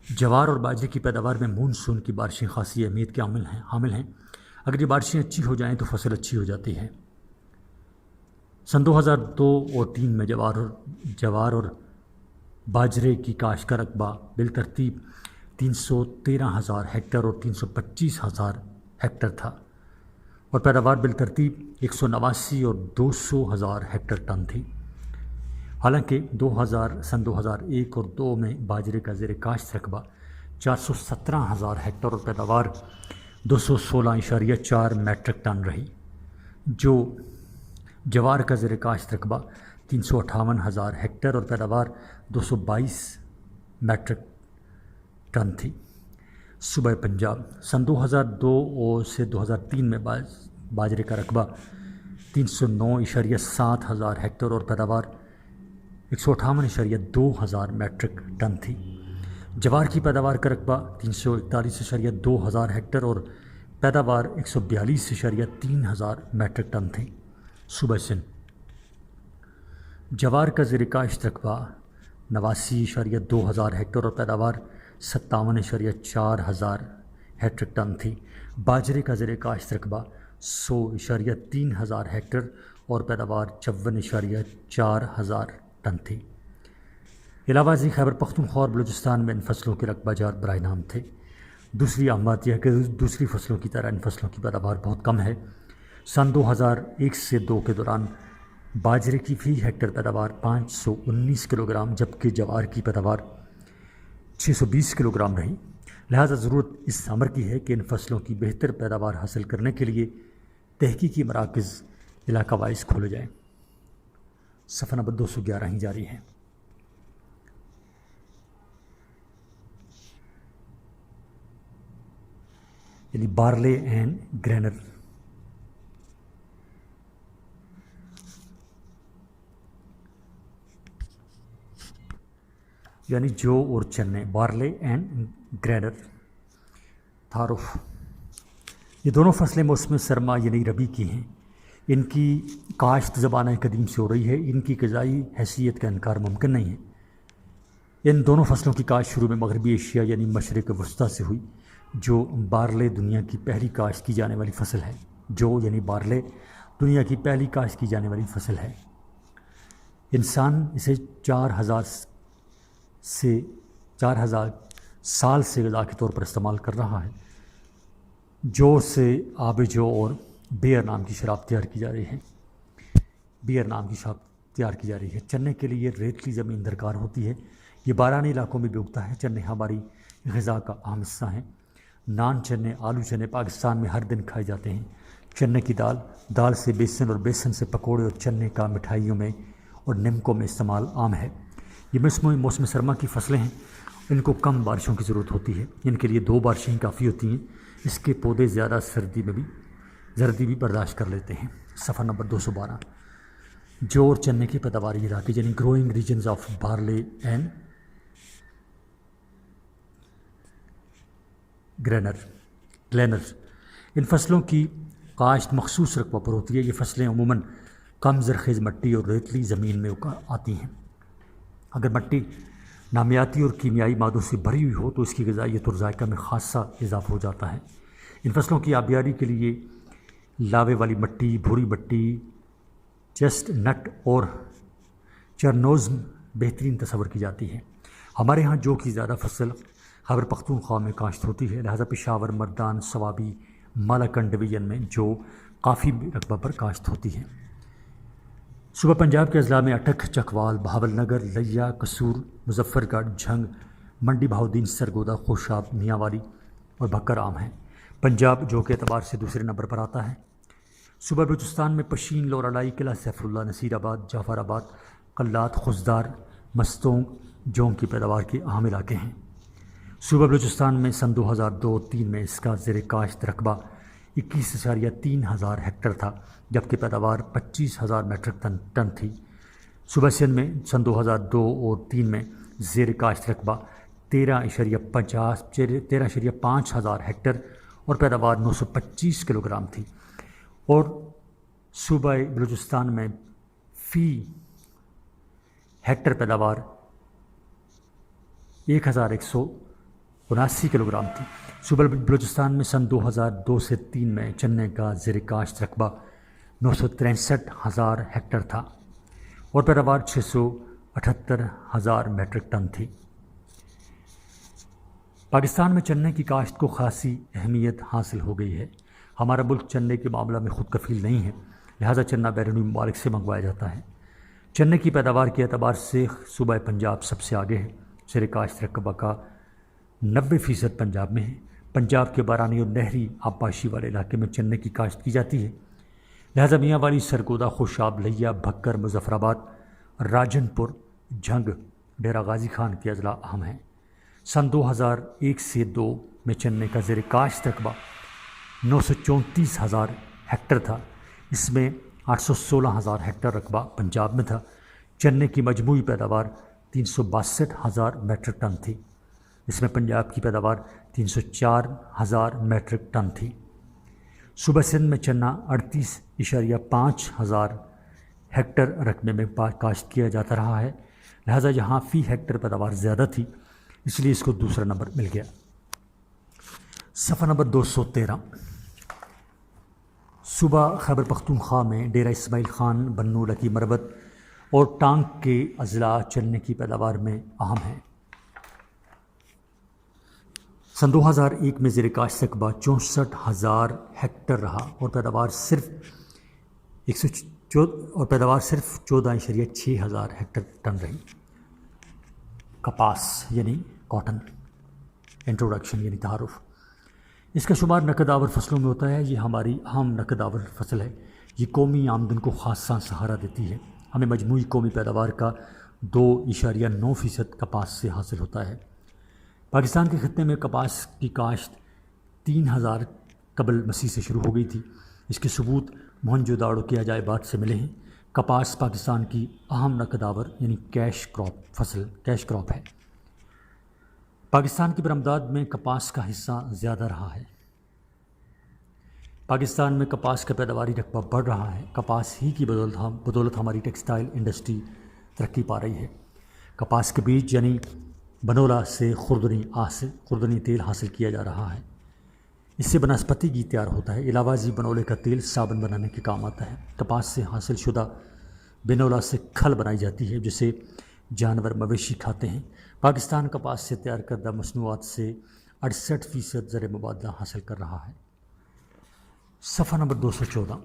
S1: جوار اور باجرے کی پیداوار میں مونسون کی بارشیں خاصی اہمیت کے حامل ہیں۔ اگر یہ بارشیں اچھی ہو جائیں تو فصل اچھی ہو جاتی ہے۔ سن 2002 اور 2003 میں جوار اور باجرے کی کاشت کا رقبہ بالترتیب 313,000 ہیکٹر اور 325,000 ہیکٹر تھا، اور پیداوار بالترتیب 189 اور 200,000 ہیکٹر ٹن تھی۔ حالانکہ سن 2001 اور 2002 میں باجرے کا زیر کاشت رقبہ 417,000 ہیکٹر اور پیداوار 216.4 میٹرک ٹن رہی، جو جوار کا زیر کاشت رقبہ 358,000 ہیکٹر اور پیداوار 222 میٹرک ٹن تھی۔ صوبہ پنجاب سن 2002 سے 2003 میں باجرے کا رقبہ 309.7 ہزار ہیکٹر اور پیداوار 158.2 ہزار میٹرک ٹن تھی۔ جوار کی پیداوار کا رقبہ 341.2 ہزار ہیکٹر اور پیداوار 142.3 ہزار میٹرک ٹن تھی۔ صوبہ سندھ جوار کا زیر کاشت رقبہ 89.2 ہزار ہیکٹر اور پیداوار 57.4 ہزار ہیٹرک ٹن تھی۔ باجرے کا زیر کاشت رقبہ 100.3 ہزار ہیکٹر اور پیداوار 54.4 ہزار ٹن تھی۔ علاوہ ازیں خیبر پختونخوا اور بلوچستان میں ان فصلوں کے رقبہ جات برائے نام تھے۔ دوسری اہم بات یہ ہے کہ دوسری فصلوں کی طرح ان فصلوں کی پیداوار بہت کم ہے۔ سن 2001 سے 2002 کے دوران باجرے کی فی ہیکٹر پیداوار 519 کلو گرام جبکہ جوار کی پیداوار 620 کلو گرام رہی، لہٰذا ضرورت اس امر کی ہے کہ ان فصلوں کی بہتر پیداوار حاصل کرنے کے لیے تحقیقی مراکز علاقہ وائز کھولے جائیں۔ صفحہ نمبر 211 ہی جاری ہے۔ یعنی بارلے اینڈ گرینر یعنی جو اور چنے، بارلے اینڈ گرینر. تعارف: یہ دونوں فصلیں موسم سرما یعنی ربی کی ہیں. ان کی کاشت زمانہ قدیم سے ہو رہی ہے. ان کی غذائی حیثیت کا انکار ممکن نہیں ہے. ان دونوں فصلوں کی کاشت شروع میں مغربی ایشیا یعنی مشرق وسطیٰ سے ہوئی. جو بارلے دنیا کی پہلی کاشت کی جانے والی فصل ہے. بارلے دنیا کی پہلی کاشت کی جانے والی فصل ہے. انسان اسے 4000 سال سے غذا کے طور پر استعمال کر رہا ہے. جو سے آب جو اور بیئر نام کی شراب تیار کی جا رہی ہے. چنے کے لیے ریتلی زمین درکار ہوتی ہے. یہ بارانی علاقوں میں بھی اگتا ہے. چنے ہماری غذا کا اہم حصہ ہیں. نان چنے، آلو چنے پاکستان میں ہر دن کھائے جاتے ہیں. چنے کی دال سے بیسن اور بیسن سے پکوڑے اور چنے کا مٹھائیوں میں اور نمکوں میں استعمال عام ہے. یہ موسم سرما کی فصلیں ہیں. ان کو کم بارشوں کی ضرورت ہوتی ہے. ان کے لیے 2 بارشیں کافی ہوتی ہیں. اس کے پودے زیادہ زردی بھی برداشت کر لیتے ہیں. صفحہ نمبر 212. جو اور چنے کی پیداواری علاقے یعنی growing regions of barley and grains. ان فصلوں کی کاشت مخصوص رقبہ پر ہوتی ہے. یہ فصلیں عموماً کم زرخیز مٹی اور ریتلی زمین میں آتی ہیں. اگر مٹی نامیاتی اور کیمیائی مادوں سے بھری ہوئی ہو تو اس کی غذائیت اور ذائقہ میں خاصا اضافہ ہو جاتا ہے. ان فصلوں کی آبیاری کے لیے لاوے والی مٹی، بھوری مٹی، چیسٹ نٹ اور چرنوز بہترین تصور کی جاتی ہے. ہمارے ہاں جو کی زیادہ فصل خیبر پختونخوا میں کاشت ہوتی ہے. لہٰذا پشاور، مردان، سوابی، مالاکنڈ ڈویژن میں جو کافی رقبہ پر کاشت ہوتی ہے. صوبہ پنجاب کے اضلاع میں اٹک، چکوال، بہاول نگر، لیا، قصور، مظفر گڑھ، جھنگ، منڈی بہاؤدین، سرگودا، خوشاب، میاں والی اور بھکر عام ہیں. پنجاب جو کے اعتبار سے دوسرے نمبر پر آتا ہے. صوبہ بلوچستان میں پشین، لورالائی، قلعہ سیف اللہ، نصیر آباد، جعفر آباد، قلات، خزدار، مستونگ، جونگ کی پیداوار کے اہم علاقے ہیں. صوبہ بلوچستان میں سن 2002-03 میں اس کا زیر کاشت رقبہ 21.3 ہزار ہیکٹر تھا، جبکہ پیداوار 25,000 میٹرک ٹن تھی. صوبہ سندھ میں سن 2002 اور 2003 میں زیر کاشت رقبہ 13.5 ہزار ہیکٹر اور پیداوار 925 کلو گرام تھی. اور صوبہ بلوچستان میں فی ہیکٹر پیداوار 1179 کلو گرام تھی. صوبہ بلوچستان میں سن 2002 سے 2003 میں چنے کا زیر کاشت رقبہ 963 ہزار ہیکٹر تھا اور پیداوار 678 ہزار میٹرک ٹن تھی. پاکستان میں چنے کی کاشت کو خاصی اہمیت حاصل ہو گئی ہے. ہمارا ملک چنے کے معاملہ میں خود کفیل نہیں ہے، لہٰذا چنا بیرونی ممالک سے منگوایا جاتا ہے. چنے کی پیداوار کے اعتبار سے صوبہ پنجاب سب سے آگے ہے. زیر کاشت رقبہ کا 90% پنجاب میں ہے. پنجاب کے بارانی اور نہری آبپاشی والے علاقے میں چنے کی کاشت کی جاتی ہے. لہٰذا میاں والی، سرگودا، خوشاب، لیا، بھکر، مظفر آباد، راجن پور، جھنگ، ڈیرہ غازی خان کے اضلاع اہم ہیں. سن 2001 سے 2 میں چنے کا زیر کاشت رقبہ 934 ہزار ہیکٹر تھا. اس میں 816 ہزار ہیکٹر رقبہ پنجاب میں تھا. چنے کی مجموعی پیداوار 362 ہزار میٹرک ٹن تھی. اس میں پنجاب کی پیداوار 304 ہزار میٹرک ٹن تھی. صوبہ سندھ میں چنا 38.5 ہزار ہیکٹر رقبے میں کاشت کیا جاتا رہا ہے. لہٰذا یہاں فی ہیکٹر پیداوار زیادہ تھی، اس لیے اس کو دوسرا نمبر مل گیا. صفحہ نمبر 213. صوبہ خیبر پختونخوا میں ڈیرہ اسماعیل خان، بنو، لکی مربت اور ٹانک کے اضلاع چنے کی پیداوار میں اہم ہیں. سن 2001 میں زیر کاشت رقبہ 64 ہزار ہیکٹر رہا اور پیداوار صرف 14.6 ہزار ہیکٹر ٹن رہی. کپاس یعنی کاٹن. انٹروڈکشن یعنی تعارف. اس کا شمار نقد آور فصلوں میں ہوتا ہے. یہ ہماری اہم نقد آور فصل ہے. یہ قومی آمدن کو خاصا سہارا دیتی ہے. ہمیں مجموعی قومی پیداوار کا 2.9% کپاس سے حاصل ہوتا ہے. پاکستان کے خطے میں کپاس کی کاشت 3000 قبل مسیح سے شروع ہو گئی تھی. اس کے ثبوت موہنجو داڑو کے عجائبات سے ملے ہیں. کپاس پاکستان کی اہم نقد آور یعنی کیش کراپ ہے. پاکستان کی برآمدات میں کپاس کا حصہ زیادہ رہا ہے۔ پاکستان میں کپاس کا پیداواری رقبہ بڑھ رہا ہے۔ کپاس ہی کی بدولت ہماری ٹیکسٹائل انڈسٹری ترقی پا رہی ہے۔ کپاس کے بیج یعنی بنولا سے خوردنی تیل حاصل کیا جا رہا ہے۔ اس سے بنسپتی گھی تیار ہوتا ہے۔ علاوہ ازیں بنولے کا تیل صابن بنانے کے کام آتا ہے۔ کپاس سے حاصل شدہ بنولا سے کھل بنائی جاتی ہے جسے جانور مویشی کھاتے ہیں۔ پاکستان کپاس سے تیار کردہ مصنوعات سے 68% زر مبادلہ حاصل کر رہا ہے۔ صفحہ نمبر 214۔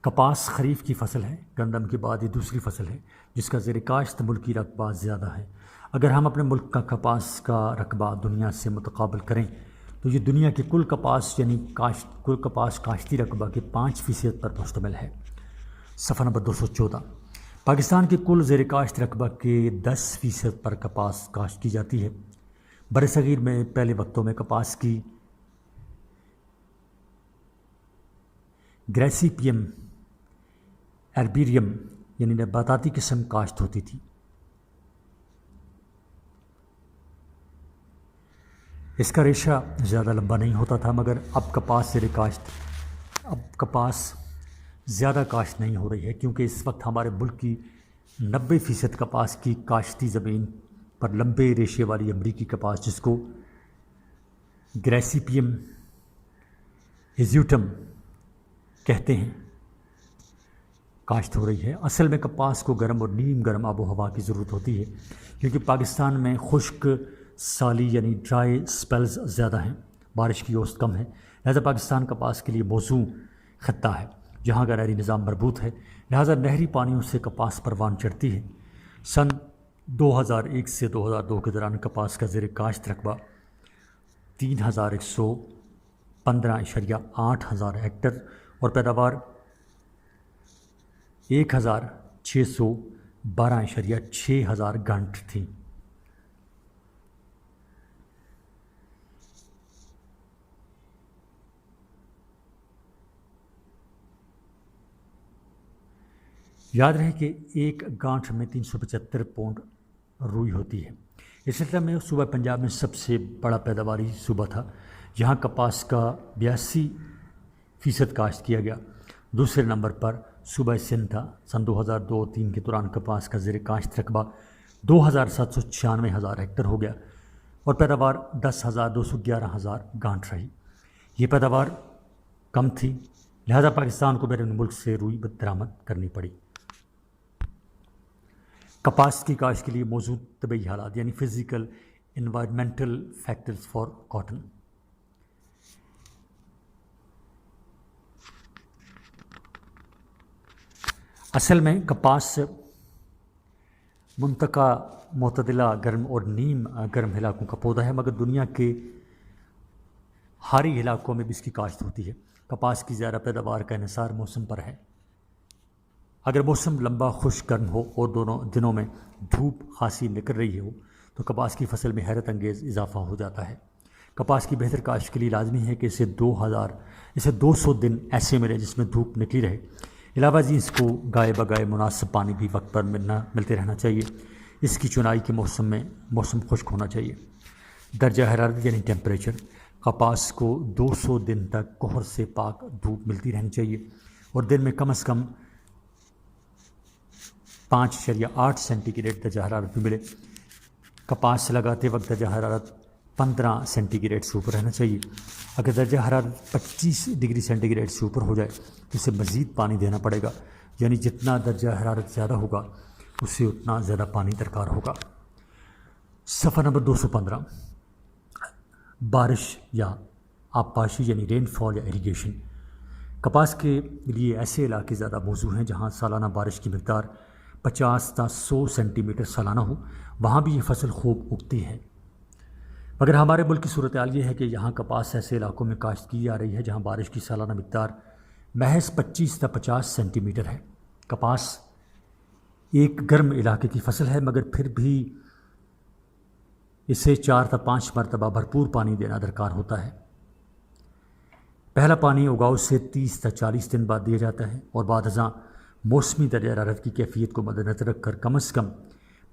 S1: کپاس خریف کی فصل ہے۔ گندم کے بعد یہ دوسری فصل ہے جس کا زیر کاشت ملکی رقبہ زیادہ ہے۔ اگر ہم اپنے ملک کا کپاس کا رقبہ دنیا سے متقابل کریں تو یہ دنیا کے کل کپاس کاشتی رقبہ کے 5% پر مشتمل ہے۔ صفحہ نمبر 214۔ پاکستان کے کل زیر کاشت رقبہ کے 10% پر کپاس کاشت کی جاتی ہے۔ برصغیر میں پہلے وقتوں میں کپاس کی گریسیپیم ایربیریم یعنی نباتاتی قسم کاشت ہوتی تھی۔ اس کا ریشہ زیادہ لمبا نہیں ہوتا تھا، مگر اب کپاس زیادہ کاشت نہیں ہو رہی ہے کیونکہ اس وقت ہمارے ملک کی 90% کپاس کی کاشتی زمین پر لمبے ریشے والی امریکی کپاس جس کو گریسیپیم ہیزیوٹم کہتے ہیں کاشت ہو رہی ہے۔ اصل میں کپاس کو گرم اور نیم گرم آب و ہوا کی ضرورت ہوتی ہے کیونکہ پاکستان میں خشک سالی یعنی ڈرائی سپیلز زیادہ ہیں، بارش کی اوسط کم ہے، لہذا پاکستان کپاس کے لیے موزوں خطہ ہے جہاں کا نہری نظام مربوط ہے، لہذا نہری پانیوں سے کپاس پروان چڑھتی ہے۔ سن 2001 سے 2002 کے دوران کپاس کا زیر کاشت رقبہ 3115.8 ہیکٹر اور پیداوار 1612.6 گھنٹ تھی۔ یاد رہے کہ ایک گانٹھ میں 375 پاؤنڈ روئی ہوتی ہے۔ اس سلسلے میں صوبہ پنجاب میں سب سے بڑا پیداواری صوبہ تھا جہاں کپاس کا 82% کاشت کیا گیا۔ دوسرے نمبر پر صوبہ سندھ تھا۔ سن 2002-03 کے دوران کپاس کا زیر کاشت رقبہ 2796 ہیکٹر ہو گیا اور پیداوار 10,211 گانٹھ رہی۔ یہ پیداوار کم تھی لہذا پاکستان کو بیرون ملک سے روئی درآمد کرنی پڑی۔ کپاس کی کاشت کے لیے موجود طبعی حالات یعنی physical environmental factors for cotton. اصل میں کپاس منطقہ معتدلہ گرم اور نیم گرم علاقوں کا پودا ہے، مگر دنیا کے حاری علاقوں میں بھی اس کی کاشت ہوتی ہے۔ کپاس کی زیادہ پیداوار کا انحصار موسم پر ہے۔ اگر موسم لمبا خشک گرم ہو اور دونوں دنوں میں دھوپ خاصی نکل رہی ہو تو کپاس کی فصل میں حیرت انگیز اضافہ ہو جاتا ہے۔ کپاس کی بہتر کاشت کے لیے لازمی ہے کہ اسے 200 دن ایسے ملے جس میں دھوپ نکلی رہے۔ علاوہ ازیں اس کو گائے بگائے مناسب پانی بھی وقت پر ملتے رہنا چاہیے۔ اس کی چنائی کے موسم خشک ہونا چاہیے۔ درجہ حرارت یعنی ٹیمپریچر، کپاس کو 200 دن تک کوہر سے پاک دھوپ ملتی رہنی چاہیے اور دن میں کم از کم 5.8 سینٹی گریڈ درجہ حرارت بھی ملے۔ کپاس لگاتے وقت درجہ حرارت 15 سینٹی گریڈ سے اوپر رہنا چاہیے۔ اگر درجہ حرارت 25 ڈگری سینٹی گریڈ سے اوپر ہو جائے تو اسے مزید پانی دینا پڑے گا، یعنی جتنا درجہ حرارت زیادہ ہوگا اسے اتنا زیادہ پانی درکار ہوگا۔ صفحہ نمبر 215۔ بارش یا آبپاشی یعنی رین فال یا اریگیشن۔ کپاس کے لیے ایسے علاقے زیادہ موزوں ہیں جہاں سالانہ بارش کی مقدار 50 تا 100 سینٹی میٹر سالانہ ہو، وہاں بھی یہ فصل خوب اگتی ہے۔ مگر ہمارے ملک کی صورتحال یہ ہے کہ یہاں کپاس ایسے علاقوں میں کاشت کی جا رہی ہے جہاں بارش کی سالانہ مقدار محض 25 تا 50 سینٹی میٹر ہے۔ کپاس ایک گرم علاقے کی فصل ہے مگر پھر بھی اسے 4 تا 5 مرتبہ بھرپور پانی دینا درکار ہوتا ہے۔ پہلا پانی اگاؤ سے 30 تا 40 دن بعد دیا جاتا ہے اور بعد ازاں موسمی درجہ حرارت کی کیفیت کو مد نظر رکھ کر کم از کم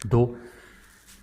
S1: 2,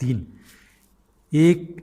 S1: 3, 1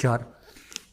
S1: 4,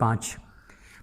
S1: 5,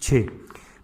S1: 6,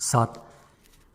S1: 7,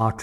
S1: 8,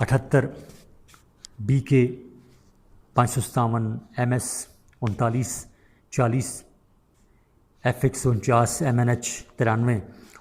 S1: 78 BK 557 MS 3940 F149 MNH 93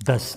S1: 10,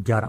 S1: 11,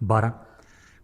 S1: 12,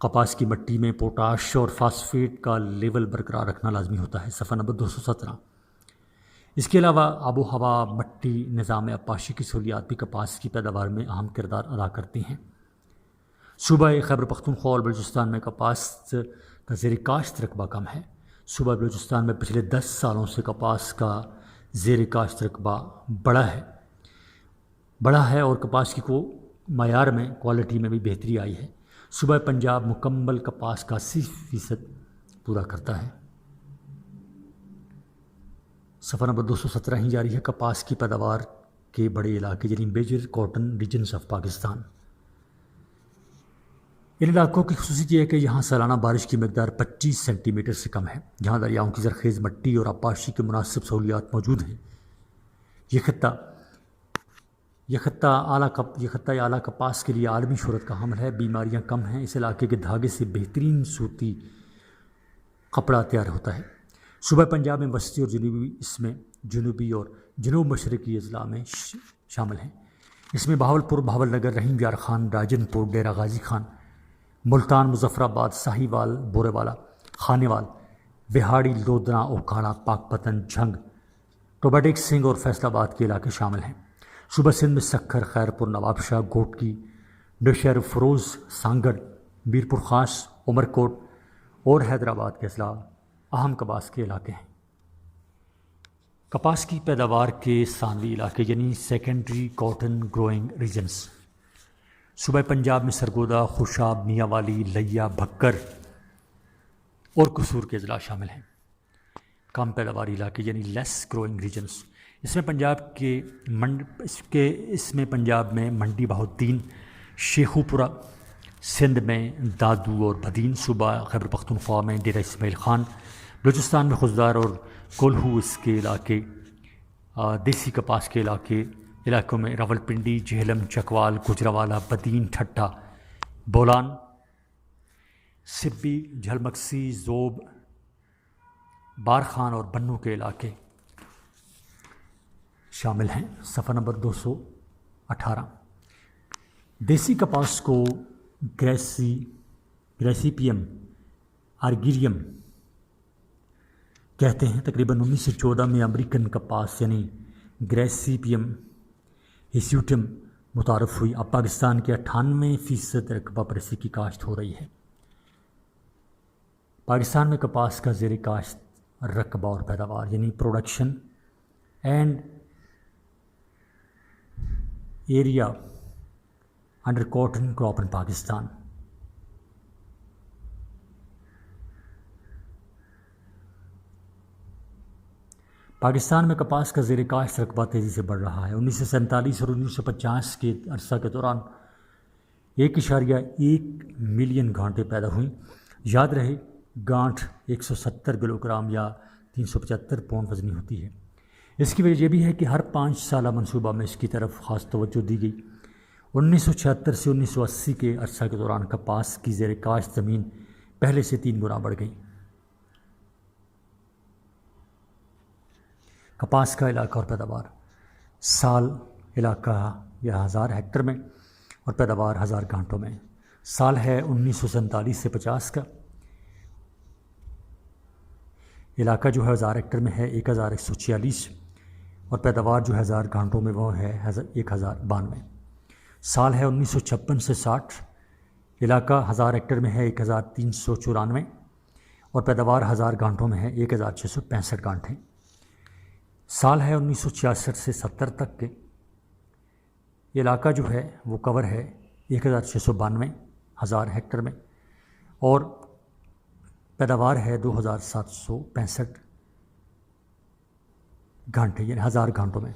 S1: کپاس کی مٹی میں پوٹاش اور فاسفیٹ کا لیول برقرار رکھنا لازمی ہوتا ہے، صفحہ نمبر 217۔ اس کے علاوہ آب و ہوا، مٹی، نظام آبپاشی کی سہولیات بھی کپاس کی پیداوار میں اہم کردار ادا کرتی ہیں۔ صوبہ خیبر پختونخوا اور بلوچستان میں کپاس کا زیر کاشت رقبہ کم ہے۔ صوبہ بلوچستان میں پچھلے 10 سالوں سے کپاس کا زیر کاشت رقبہ بڑھا ہے اور کپاس کی معیار میں، کوالٹی میں بھی بہتری آئی ہے۔ صوبہ پنجاب مکمل کپاس کا 80% پورا کرتا ہے۔ صفحہ نمبر 217 ہی جاری ہے۔ کپاس کی پیداوار کے بڑے علاقے یعنی major cotton regions of Pakistan. ان علاقوں کی خصوصیت یہ ہے کہ یہاں سالانہ بارش کی مقدار 25 سینٹی میٹر سے کم ہے، جہاں دریاؤں کی زرخیز مٹی اور آبپاشی کے مناسب سہولیات موجود ہیں۔ یہ خطہ اعلیٰ کپاس کے لیے عالمی شہرت کا حامل ہے۔ بیماریاں کم ہیں۔ اس علاقے کے دھاگے سے بہترین صوتی کپڑا تیار ہوتا ہے۔ صوبہ پنجاب میں وسطی اور جنوبی اور جنوب مشرقی اضلاع میں شامل ہیں۔ اس میں بہاولپور، بہاول نگر، رحیم یار خان، راجن پور، ڈیرہ غازی خان، ملتان، مظفر آباد، ساہی وال، بورے والا، خانے وال، وہاڑی، لودھنا، اوکھاڑا، پاک پتن، جھنگ، ٹوباٹیک سنگھ اور فیصل آباد کے علاقے شامل ہیں۔ صوبہ سندھ میں سکھر، خیرپور، نواب شاہ، گوٹکی، نوشہر، فروز، سانگڑ، میرپور خاص، عمرکوٹ اور حیدرآباد کے اضلاع اہم کپاس کے علاقے ہیں۔ کپاس کی پیداوار کے ثانوی علاقے یعنی سیکنڈری کاٹن گروئنگ ریجنز۔ صوبہ پنجاب میں سرگودا، خوشاب، میاں والی، لیا، بھکر اور قصور کے اضلاع شامل ہیں۔ کم پیداواری علاقے یعنی لیس گروئنگ ریجنز۔ اس میں پنجاب میں منڈی بہاؤالدین، شیخوپورہ، سندھ میں دادو اور بھدین، صوبہ خیبر پختونخوا میں ڈیرہ اسماعیل خان، بلوچستان میں خضدار اور کولہو، اس کے علاقے دیسی کپاس کے علاقوں میں راولپنڈی، جہلم، چکوال، گجراوالا، بدین، ٹھٹھا، بولان، سبی، جھلمکسی، زوب، بارخان اور بنوں کے علاقے شامل ہیں۔ صفحہ نمبر 218۔ دیسی کپاس کو گریسیپیم آرگیریم کہتے ہیں۔ تقریباً 1914 میں امریکن کپاس یعنی گریسیپیم ہیسیوٹم متعارف ہوئی۔ اب پاکستان کے 98% رقبہ پر اسی کی کاشت ہو رہی ہے۔ پاکستان میں کپاس کا زیر کاشت رقبہ اور پیداوار یعنی production and area under cotton crop in Pakistan. Pakistan میں کپاس کا زیر کاشت رقبہ تیزی سے بڑھ رہا ہے۔ 1947 اور 1950 کے عرصہ کے دوران 1.1 ملین گانٹیں پیدا ہوئیں۔ یاد رہے گانٹھ 170 کلو گرام یا 375 پاؤنڈ وزنی ہوتی ہے۔ اس کی وجہ یہ بھی ہے کہ ہر 5 سالہ منصوبہ میں اس کی طرف خاص توجہ دی گئی۔ 1976 سے 1980 کے عرصہ کے دوران کپاس کی زیر کاشت زمین پہلے سے 3 گنا بڑھ گئی۔ کپاس کا علاقہ اور پیداوار۔ سال علاقہ یا 1000 ہیکٹر میں اور پیداوار 1000 گھانٹوں میں۔ سال ہے 1947 سے 50 کا۔ علاقہ جو ہے 1000 ہیکٹر میں ہے 1146 اور پیداوار جو ہے 1000 گھانٹوں میں وہ ہے 1092۔ سال ہے 1956 سے 60۔ علاقہ 1000 ہیکٹر میں ہے 1394 اور پیداوار 1000 گھانٹوں میں ہے 1665 گھانٹیں۔ سال ہے 1966 سے 70 تک کے۔ علاقہ جو ہے وہ کور ہے 1692 1000 ہیکٹر میں اور پیداوار ہے 2765 گھانٹے یعنی 1000 گھانٹوں میں۔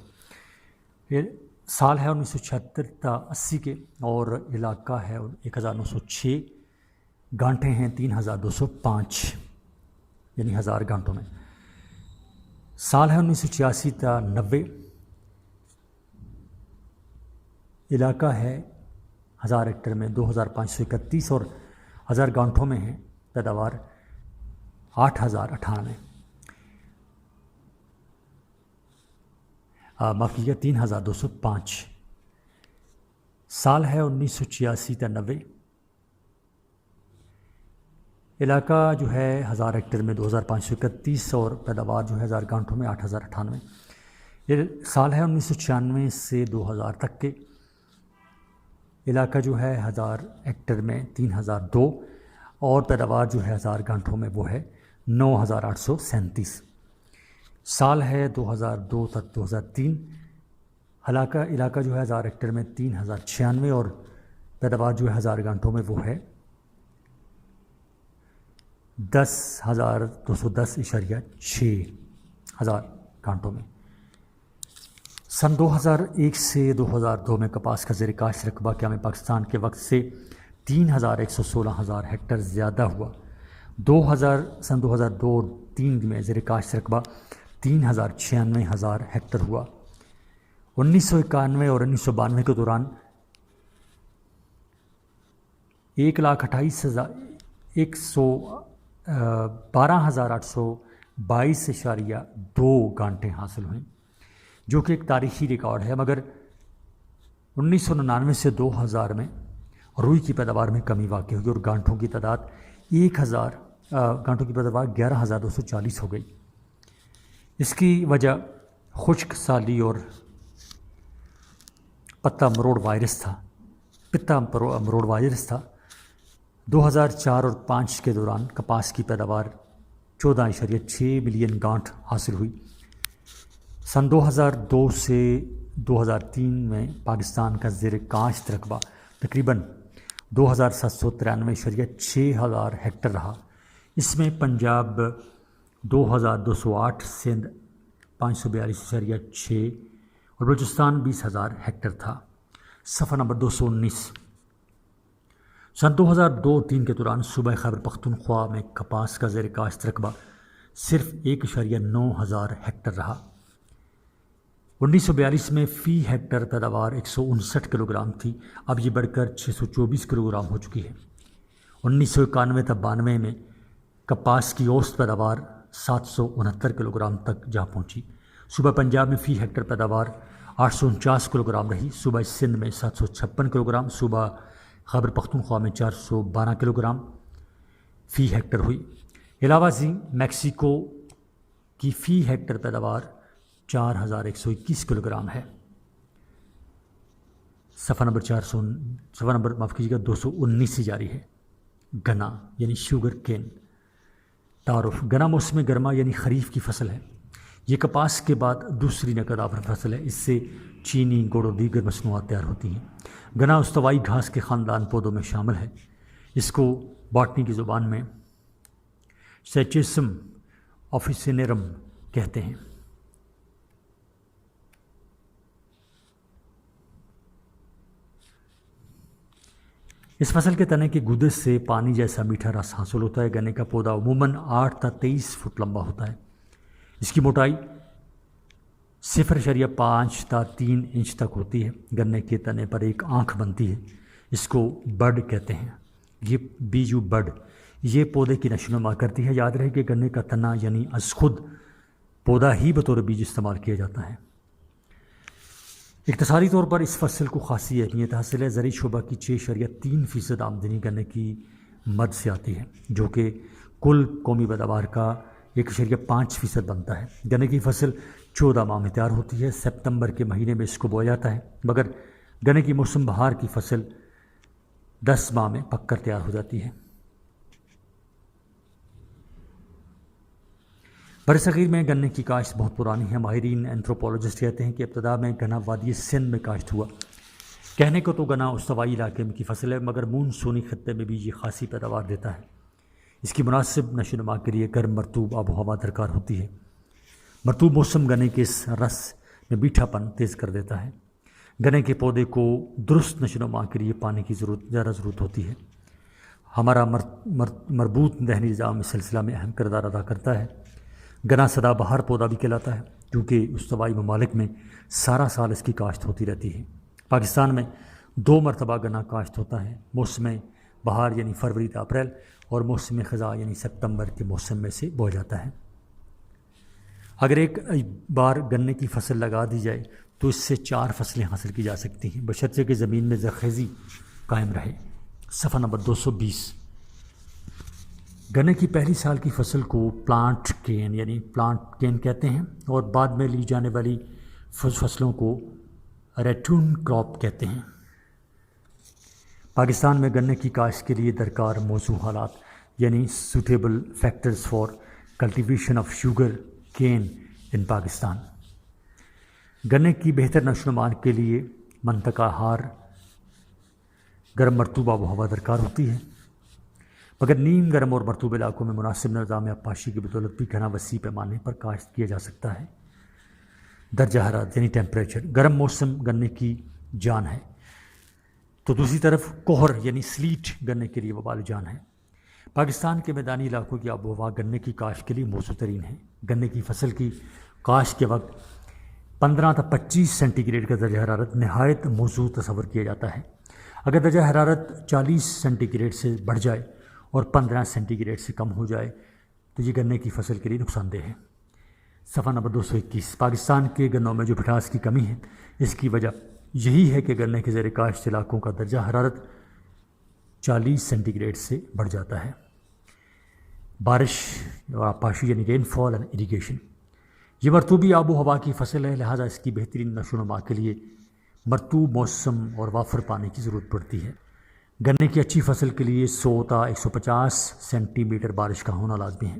S1: سال ہے 1976 تا 80 کے اور علاقہ ہے 1906 گھانٹیں ہیں 3205 یعنی 1000 گھانٹوں میں۔ سال ہے 1986 تا 90۔ علاقہ ہے 1000 ہیکٹر میں 2531 اور 1000 گھانٹوں میں ہے پیداوار 8098 معاف کیجیے 3205۔ سال ہے 1986 تا 90۔ علاقہ جو ہے 1000 ہیکٹر میں 2531 اور پیداوار جو ہے 1000 گانٹھوں میں 8098۔ یہ سال ہے 1996 سے 2000 تک کے۔ علاقہ جو ہے 1000 ہیکٹر میں 3002 اور پیداوار جو ہے 1000 گانٹھوں میں وہ ہے 9837۔ سال ہے 2002 تک 2003۔ علاقہ جو ہے 1000 ہیکٹر میں 3096 اور پیداوار جو ہے 1000 گانٹھوں میں وہ ہے 10,210.6 ہزار گانٹوں میں۔ سن 2001 سے 2002 میں کپاس کا زیر کاشت رقبہ قیام پاکستان کے وقت سے 3,116 ہیکٹر زیادہ ہوا۔ سن 2002 اور 2003 میں زیر کاشت رقبہ 3,96 ہیکٹر ہوا۔ 1991 اور 1992 کے دوران 1,12,822.2 گانٹیں حاصل ہوئیں، جو کہ ایک تاریخی ریکارڈ ہے، مگر 1999 سے 2000 میں روئی کی پیداوار میں کمی واقع ہوئی اور گانٹھوں کی تعداد 11,240 ہو گئی۔ اس کی وجہ خشک سالی اور پتا مروڑ وائرس تھا۔ 2004 اور 2005 کے دوران کپاس کی پیداوار 14.6 ملین گانٹھ حاصل ہوئی۔ سن 2002 سے 2003 میں پاکستان کا زیر کاشت رقبہ تقریباً 2,793.6 ہزار ہیکٹر رہا۔ اس میں پنجاب 2,208، سندھ 542.6 اور بلوچستان 20,000 ہیکٹر تھا۔ صفحہ نمبر 219۔ سن 2002-03 کے دوران صوبہ خیبر پختونخوا میں کپاس کا زیر کاشت رقبہ صرف 1.9 ہزار ہیکٹر رہا۔ 1942 میں فی ہیکٹر پیداوار 159 کلو گرام تھی، اب یہ بڑھ کر 624 کلو گرام ہو چکی ہے۔ 1991-92 میں کپاس کی اوسط پیداوار 769 کلو گرام تک جا پہنچی۔ صوبہ پنجاب میں فی ہیکٹر پیداوار 849 کلو گرام رہی، صوبہ سندھ میں 756 کلو گرام، صوبہ خیبر پختونخوا میں 412 کلو گرام فی ہیکٹر ہوئی۔ علاوہ ازیں میکسیکو کی فی ہیکٹر پیداوار 4,121 کلو گرام ہے۔ صفحہ نمبر 219 سے جاری ہے۔ گنا یعنی شوگر کین۔ تعارف: گنا موسم گرما یعنی خریف کی فصل ہے۔ یہ کپاس کے بعد دوسری نقد آور فصل ہے۔ اس سے چینی، گڑ اور دیگر مصنوعات تیار ہوتی ہیں۔ گنا استوائی گھاس کے خاندان پودوں میں شامل ہے۔ اس کو باٹنی کی زبان میں سیچیسم آفیسینیرم کہتے ہیں۔ اس فصل کے تنے کے گودے سے پانی جیسا میٹھا رس حاصل ہوتا ہے۔ گنے کا پودا عموماً 8 تا 23 فٹ لمبا ہوتا ہے۔ اس کی موٹائی 0.5 تا 3 انچ تک ہوتی ہے۔ گنے کے تنے پر ایک آنکھ بنتی ہے، اس کو بڈ کہتے ہیں۔ یہ بیجو بڈ یہ پودے کی نشو و نما کرتی ہے۔ یاد رہے کہ گنے کا تنا یعنی از خود پودا ہی بطور بیج استعمال کیا جاتا ہے۔ اقتصادی طور پر اس فصل کو خاصی اہمیت حاصل ہے۔ زرعی شعبہ کی 6.3% آمدنی گنے کی مد سے آتی ہے، جو کہ کل قومی پیداوار کا 1.5% بنتا ہے۔ گنے کی فصل 14 ماہ میں تیار ہوتی ہے۔ سپتمبر کے مہینے میں اس کو بویا جاتا ہے، مگر گنے کی موسم بہار کی فصل 10 ماہ میں پک کر تیار ہو جاتی ہے۔ برصغیر میں گنے کی کاشت بہت پرانی ہے۔ ماہرین اینتھروپولوجسٹ کہتے ہیں کہ ابتدا میں گنا وادی سندھ میں کاشت ہوا۔ کہنے کو تو گنا استوائی علاقے کی فصل ہے، مگر مونسونی خطے میں بھی یہ خاصی پیداوار دیتا ہے۔ اس کی مناسب نشو و نما کے لیے گرم مرطوب آب و ہوا درکار ہوتی ہے۔ مرطوب موسم گنے کے اس رس میں میٹھا پن تیز کر دیتا ہے۔ گنے کے پودے کو درست نشو و نما کے لیے پانی کی زیادہ ضرورت ہوتی ہے۔ ہمارا مربوط دہنی نظام اس سلسلہ میں اہم کردار ادا کرتا ہے۔ گنا سدا بہار پودا بھی کہلاتا ہے، کیونکہ استوائی ممالک میں سارا سال اس کی کاشت ہوتی رہتی ہے۔ پاکستان میں 2 مرتبہ گنا کاشت ہوتا ہے، موسم بہار یعنی فروری تا اپریل اور موسم خزاں یعنی سپتمبر کے موسم میں سے بویا جاتا ہے۔ اگر ایک بار گنے کی فصل لگا دی جائے تو اس سے 4 فصلیں حاصل کی جا سکتی ہیں، بشرطے کہ زمین میں زرخیزی قائم رہے۔ صفحہ نمبر 220۔ گنے کی پہلی سال کی فصل کو پلانٹ کین کہتے ہیں اور بعد میں لی جانے والی فصلوں کو ریٹون کراپ کہتے ہیں۔ پاکستان میں گنے کی کاشت کے لیے درکار موزوں حالات suitable factors for cultivation of sugarcane in Pakistan. گنے کی بہتر نشو و نما کے لیے منطقہ ہار گرم مرطوب آب و ہوا درکار ہوتی ہے، مگر نیم گرم اور مرطوب علاقوں میں مناسب نظام آبپاشی کی بدولت بھی گھنا وسیع پیمانے پر کاشت کیا جا سکتا ہے۔ درجہ حرارت ٹیمپریچر، گرم موسم گنے کی جان ہے تو دوسری طرف کوہر سلیٹ گنے کے لیے وبال جان ہے۔ پاکستان کے میدانی علاقوں کی آب و ہوا گنے کی کاشت کے لیے موزوں ترین ہے۔ گنے کی فصل کی کاشت کے وقت 15 تا 25 سینٹی گریڈ کا درجہ حرارت نہایت موزوں تصور کیا جاتا ہے۔ اگر درجہ حرارت 40 سینٹی گریڈ سے بڑھ جائے اور 15 سینٹی گریڈ سے کم ہو جائے تو یہ گنے کی فصل کے لیے نقصان دہ ہے۔ صفحہ نمبر 221۔ پاکستان کے گنوں میں جو مٹھاس کی کمی ہے، اس کی وجہ یہی ہے کہ گنے کے زیر کاشت علاقوں کا درجہ حرارت 40 سینٹی گریڈ سے بڑھ جاتا ہے۔ بارش اور آبپاشی رین فال اینڈ اریگیشن، یہ مرطوبی آب و ہوا کی فصل ہے، لہٰذا اس کی بہترین نشو و نما کے لیے مرطوب موسم اور وافر پانی کی ضرورت پڑتی ہے۔ گنے کی اچھی فصل کے لیے 100 تا 150 سینٹی میٹر بارش کا ہونا لازمی ہے۔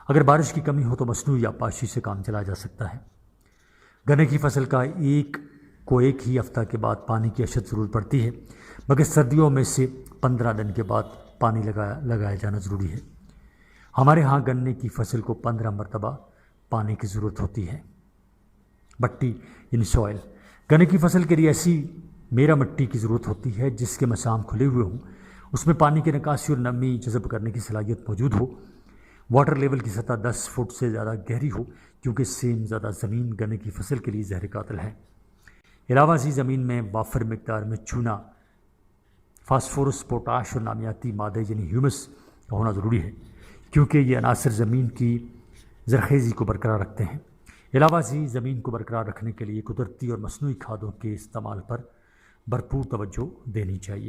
S1: اگر بارش کی کمی ہو تو مصنوعی آبپاشی سے کام چلایا جا سکتا ہے۔ گنے کی فصل کا ایک ہی ہفتہ کے بعد پانی کی اشد ضرورت پڑتی ہے، مگر سردیوں میں سے 15 دن کے بعد پانی لگایا جانا ضروری ہے۔ ہمارے ہاں گنے کی فصل کو 15 مرتبہ پانی کی ضرورت ہوتی ہے۔ مٹی سوائل، گنے کی فصل کے لیے ایسی میرا مٹی کی ضرورت ہوتی ہے جس کے مسام کھلے ہوئے ہوں، اس میں پانی کی نکاسی اور نمی جذب کرنے کی صلاحیت موجود ہو، واٹر لیول کی سطح 10 فٹ سے زیادہ گہری ہو، کیونکہ سیم زیادہ زمین گنے کی فصل کے لیے زہر قاتل ہے۔ علاوہ ازیں زمین میں وافر مقدار میں چونا، فاسفورس، پوٹاش اور نامیاتی مادے ہیومس کا ہونا ضروری ہے، کیونکہ یہ عناصر زمین کی زرخیزی کو برقرار رکھتے ہیں۔ علاوہ ازیں زمین کو برقرار رکھنے کے لیے قدرتی اور مصنوعی کھادوں کے استعمال پر بھرپور توجہ دینی چاہیے۔